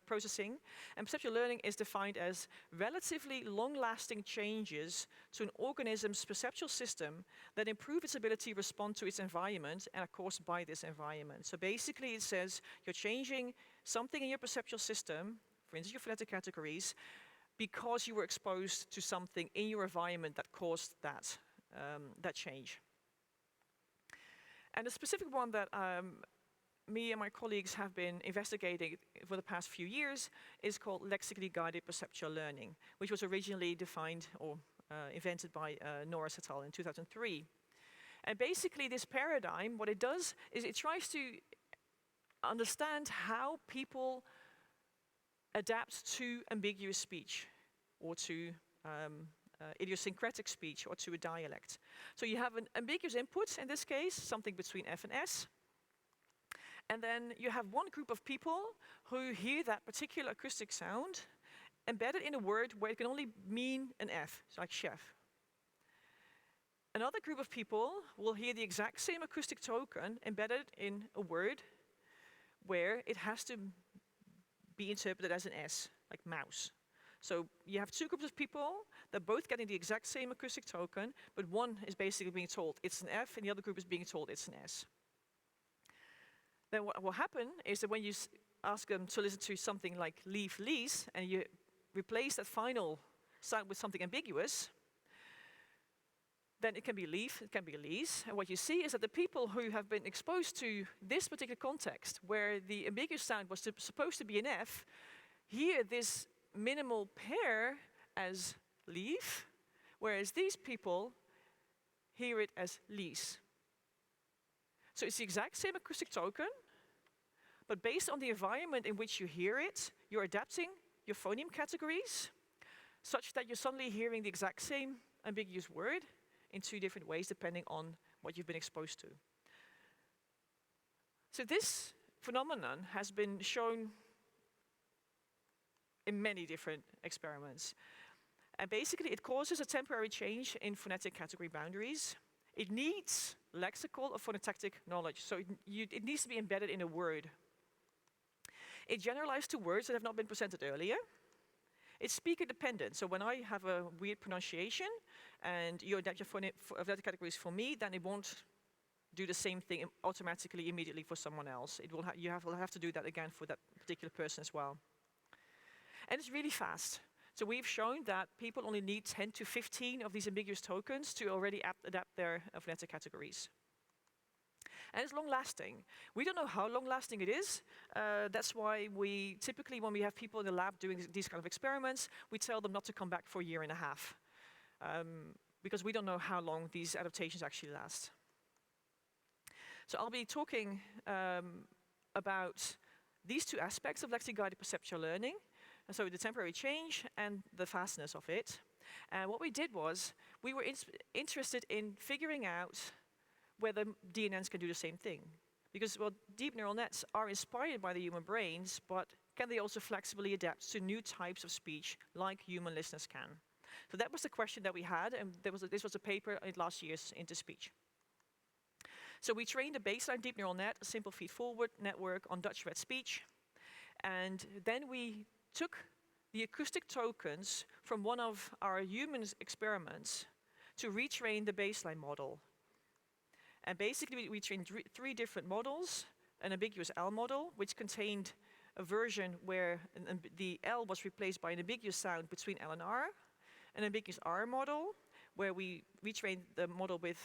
processing. And perceptual learning is defined as relatively long-lasting changes to an organism's perceptual system that improve its ability to respond to its environment and, of course, by this environment. So basically, it says you're changing something in your perceptual system, for instance, your phonetic categories, because you were exposed to something in your environment that caused that, that change. And a specific one that me and my colleagues have been investigating for the past few years is called lexically guided perceptual learning, which was originally defined or invented by Norris et al. In 2003. And basically this paradigm, what it does is it tries to understand how people adapt to ambiguous speech or to idiosyncratic speech or to a dialect. So you have an ambiguous input, in this case, something between F and S. And then you have one group of people who hear that particular acoustic sound embedded in a word where it can only mean an F, it's like chef. Another group of people will hear the exact same acoustic token embedded in a word where it has to be interpreted as an S, like mouse. So you have two groups of people that both getting the exact same acoustic token, but one is basically being told it's an F, and the other group is being told it's an S. Then what will happen is that when you ask them to listen to something like leaf, lease, and you replace that final sound with something ambiguous, then it can be leaf, it can be lease. And what you see is that the people who have been exposed to this particular context, where the ambiguous sound was supposed to be an F, hear this minimal pair as leaf, whereas these people hear it as lease. So it's the exact same acoustic token, but based on the environment in which you hear it, you're adapting your phoneme categories such that you're suddenly hearing the exact same ambiguous word in two different ways depending on what you've been exposed to. So this phenomenon has been shown in many different experiments. And basically it causes a temporary change in phonetic category boundaries. It needs lexical or phonotactic knowledge, so it needs to be embedded in a word. It generalizes to words that have not been presented earlier. It's speaker dependent, so when I have a weird pronunciation and you adapt your phonetic categories for me, then it won't do the same thing automatically immediately for someone else. It will will have to do that again for that particular person as well. And it's really fast. So we've shown that people only need 10 to 15 of these ambiguous tokens to already adapt their phonetic categories. And it's long-lasting. We don't know how long-lasting it is. That's why we typically, when we have people in the lab doing these kind of experiments, we tell them not to come back for a year and a half, because we don't know how long these adaptations actually last. So I'll be talking about these two aspects of lexic-guided perceptual learning, and so the temporary change and the fastness of it. And what we did was, we were interested in figuring out whether DNNs can do the same thing. Because, well, deep neural nets are inspired by the human brains, but can they also flexibly adapt to new types of speech like human listeners can? So that was the question that we had, and this was a paper in last year's InterSpeech. So we trained a baseline deep neural net, a simple feed-forward network on Dutch red speech, and then we took the acoustic tokens from one of our human experiments to retrain the baseline model. And basically, we trained three different models: an ambiguous L model, which contained a version where the L was replaced by an ambiguous sound between L and R; an ambiguous R model, where we retrained the model with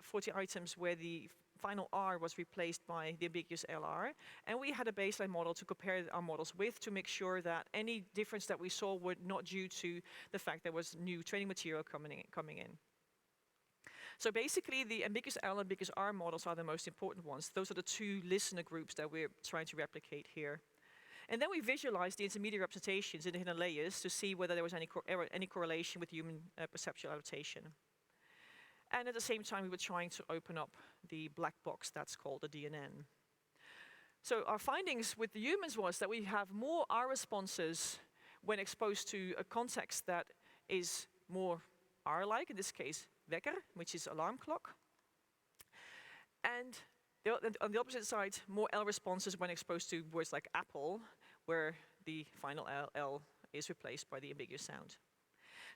40 items where the final R was replaced by the ambiguous LR; and we had a baseline model to compare our models with to make sure that any difference that we saw were not due to the fact there was new training material coming in. So basically, the ambiguous L and ambiguous R models are the most important ones. Those are the two listener groups that we're trying to replicate here. And then we visualized the intermediate representations in the hidden layers to see whether there was any correlation with human perceptual adaptation. And at the same time, we were trying to open up the black box that's called the DNN. So our findings with the humans was that we have more R responses when exposed to a context that is more R-like, in this case, wekker, which is alarm clock. And on the opposite side, more L responses when exposed to words like apple, where the final L is replaced by the ambiguous sound.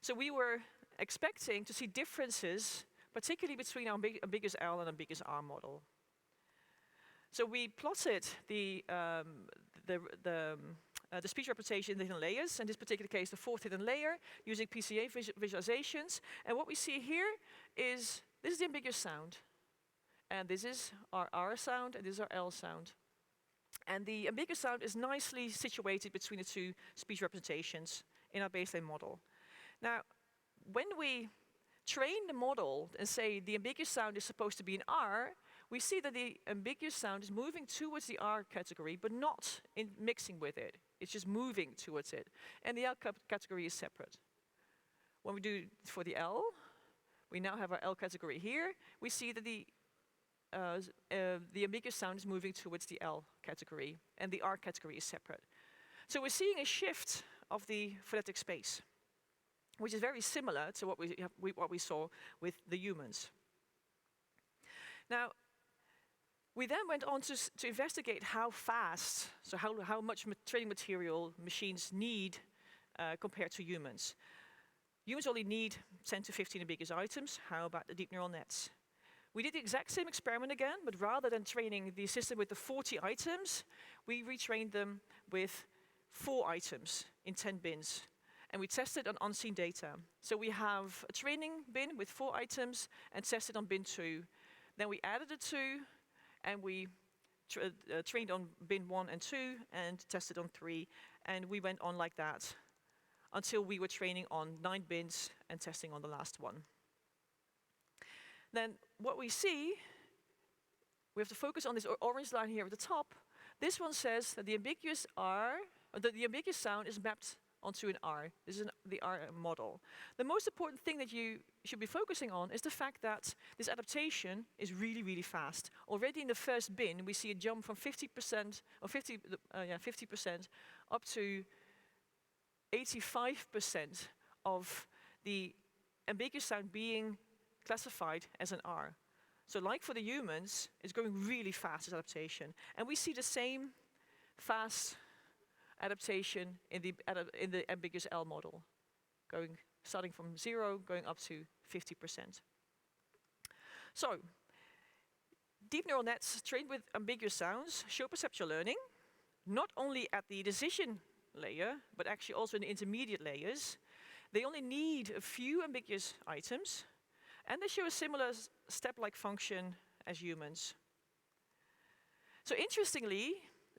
So we were expecting to see differences, particularly between our ambiguous L and ambiguous R model. So we plotted the speech representation in the hidden layers, in this particular case, the fourth hidden layer, using PCA visualizations. And what we see here is, this is the ambiguous sound. And this is our R sound, and this is our L sound. And the ambiguous sound is nicely situated between the two speech representations in our baseline model. Now, when we train the model and say the ambiguous sound is supposed to be in R, we see that the ambiguous sound is moving towards the R category, but not in mixing with it. It's just moving towards it. And the L category is separate. When we do it for the L, we now have our L category here. We see that the the ambiguous sound is moving towards the L category, and the R category is separate. So we're seeing a shift of the phonetic space, which is very similar to what we saw with the humans. Now, we then went on to investigate how fast, so how much training material machines need compared to humans. Humans only need 10 to 15 ambiguous items. How about the deep neural nets? We did the exact same experiment again, but rather than training the system with the 40 items, we retrained them with 4 items in 10 bins. And we tested on unseen data. So we have a training bin with 4 items and tested on bin 2. Then we added the 2, and we trained on bin 1 and 2 and tested on 3. And we went on like that until we were training on 9 bins and testing on the last one. Then what we see, we have to focus on this orange line here at the top. This one says that the ambiguous sound is mapped onto an R. This is the R model. The most important thing that you should be focusing on is the fact that this adaptation is really, really fast. Already in the first bin, we see a jump from 50% up to 85% of the ambiguous sound being classified as an R. So like for the humans, it's going really fast, this adaptation. And we see the same fast adaptation in the ambiguous L model, starting from 0, going up to 50%. So, deep neural nets trained with ambiguous sounds show perceptual learning, not only at the decision layer, but actually also in the intermediate layers. They only need a few ambiguous items, and they show a similar step-like function as humans. So interestingly,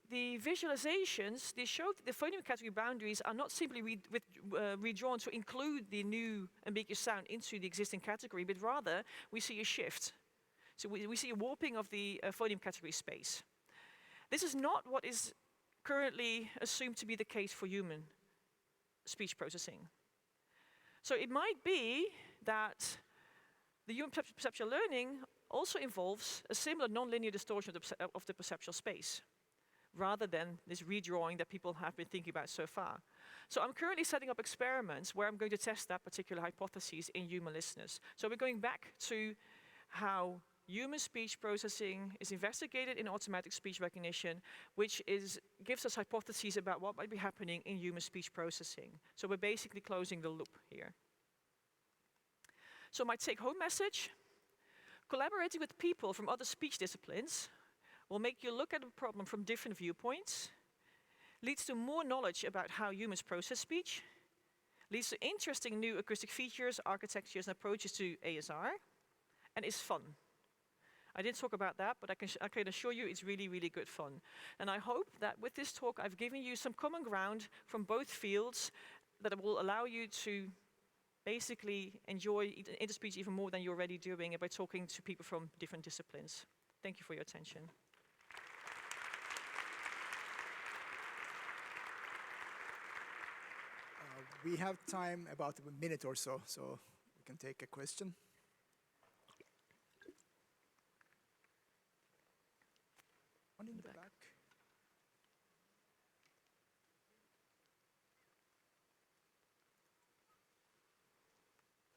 the visualizations, they show that the phoneme category boundaries are not simply redrawn to include the new ambiguous sound into the existing category, but rather we see a shift. So we see a warping of the phoneme category space. This is not what is currently assumed to be the case for human speech processing. So it might be that the human perceptual learning also involves a similar nonlinear distortion of the perceptual space, rather than this redrawing that people have been thinking about so far. So I'm currently setting up experiments where I'm going to test that particular hypothesis in human listeners. So we're going back to how human speech processing is investigated in automatic speech recognition, which gives us hypotheses about what might be happening in human speech processing. So we're basically closing the loop here. So my take-home message: collaborating with people from other speech disciplines will make you look at a problem from different viewpoints, leads to more knowledge about how humans process speech, leads to interesting new acoustic features, architectures, and approaches to ASR, and is fun. I didn't talk about that, but I can assure you it's really, really good fun. And I hope that with this talk, I've given you some common ground from both fields that will allow you to basically enjoy interspeech even more than you're already doing by talking to people from different disciplines. Thank you for your attention. We have time about a minute or so we can take a question. One in the back.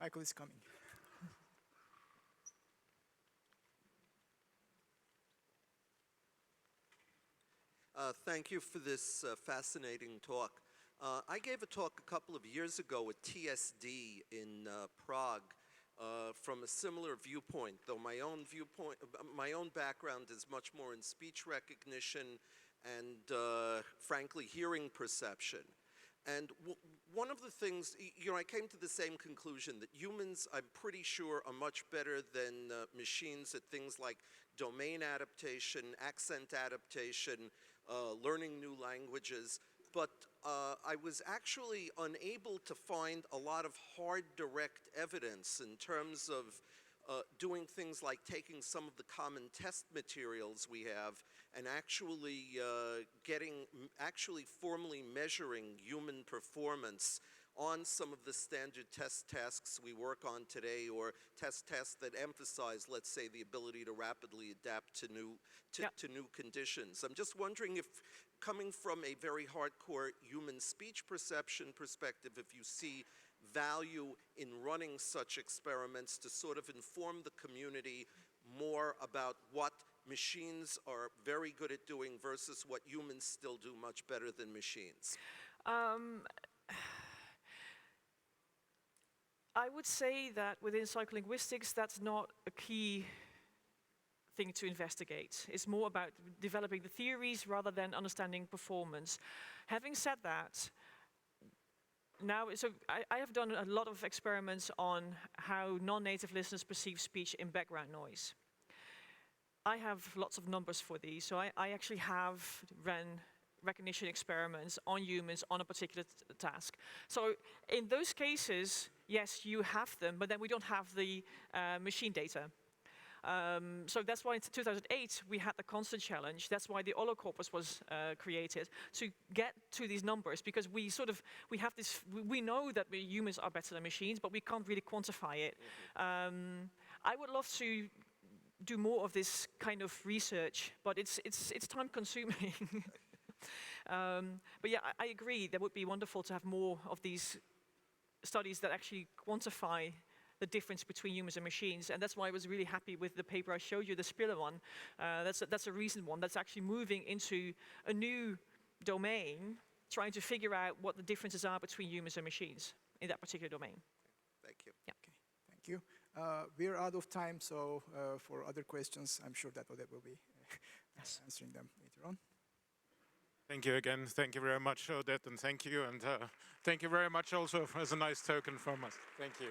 Michael is coming. Thank you for this fascinating talk. I gave a talk a couple of years ago at TSD in Prague from a similar viewpoint, though my own background is much more in speech recognition and, frankly, hearing perception. And one of the things, I came to the same conclusion that humans, I'm pretty sure, are much better than machines at things like domain adaptation, accent adaptation, learning new languages. But I was actually unable to find a lot of hard, direct evidence in terms of doing things like taking some of the common test materials we have and actually formally measuring human performance on some of the standard test tasks we work on today, or test tasks that emphasize, let's say, the ability to rapidly adapt to new conditions. I'm just wondering if, coming from a very hardcore human speech perception perspective, if you see value in running such experiments to sort of inform the community more about what machines are very good at doing versus what humans still do much better than machines. I would say that within psycholinguistics, that's not a key thing to investigate. It's more about developing the theories rather than understanding performance. Having said that, now, so I have done a lot of experiments on how non-native listeners perceive speech in background noise. I have lots of numbers for these, so I actually have ran recognition experiments on humans on a particular task. So in those cases, yes, you have them, but then we don't have the machine data. So that's why in 2008 we had the constant challenge. That's why the Holocorpus was created, to get to these numbers, because we have this, we know that humans are better than machines, but we can't really quantify it. I would love to do more of this kind of research, but it's time consuming. But yeah, I agree, that would be wonderful to have more of these studies that actually quantify the difference between humans and machines, and that's why I was really happy with the paper I showed you, the Spiller one. That's a recent one that's actually moving into a new domain, trying to figure out what the differences are between humans and machines in that particular domain. Thank you. Yeah. Okay, thank you. We're out of time, so for other questions, I'm sure that Odette will be answering them later on. Thank you again. Thank you very much, Odette, and thank you. And thank you very much also as a nice token from us. Thank you.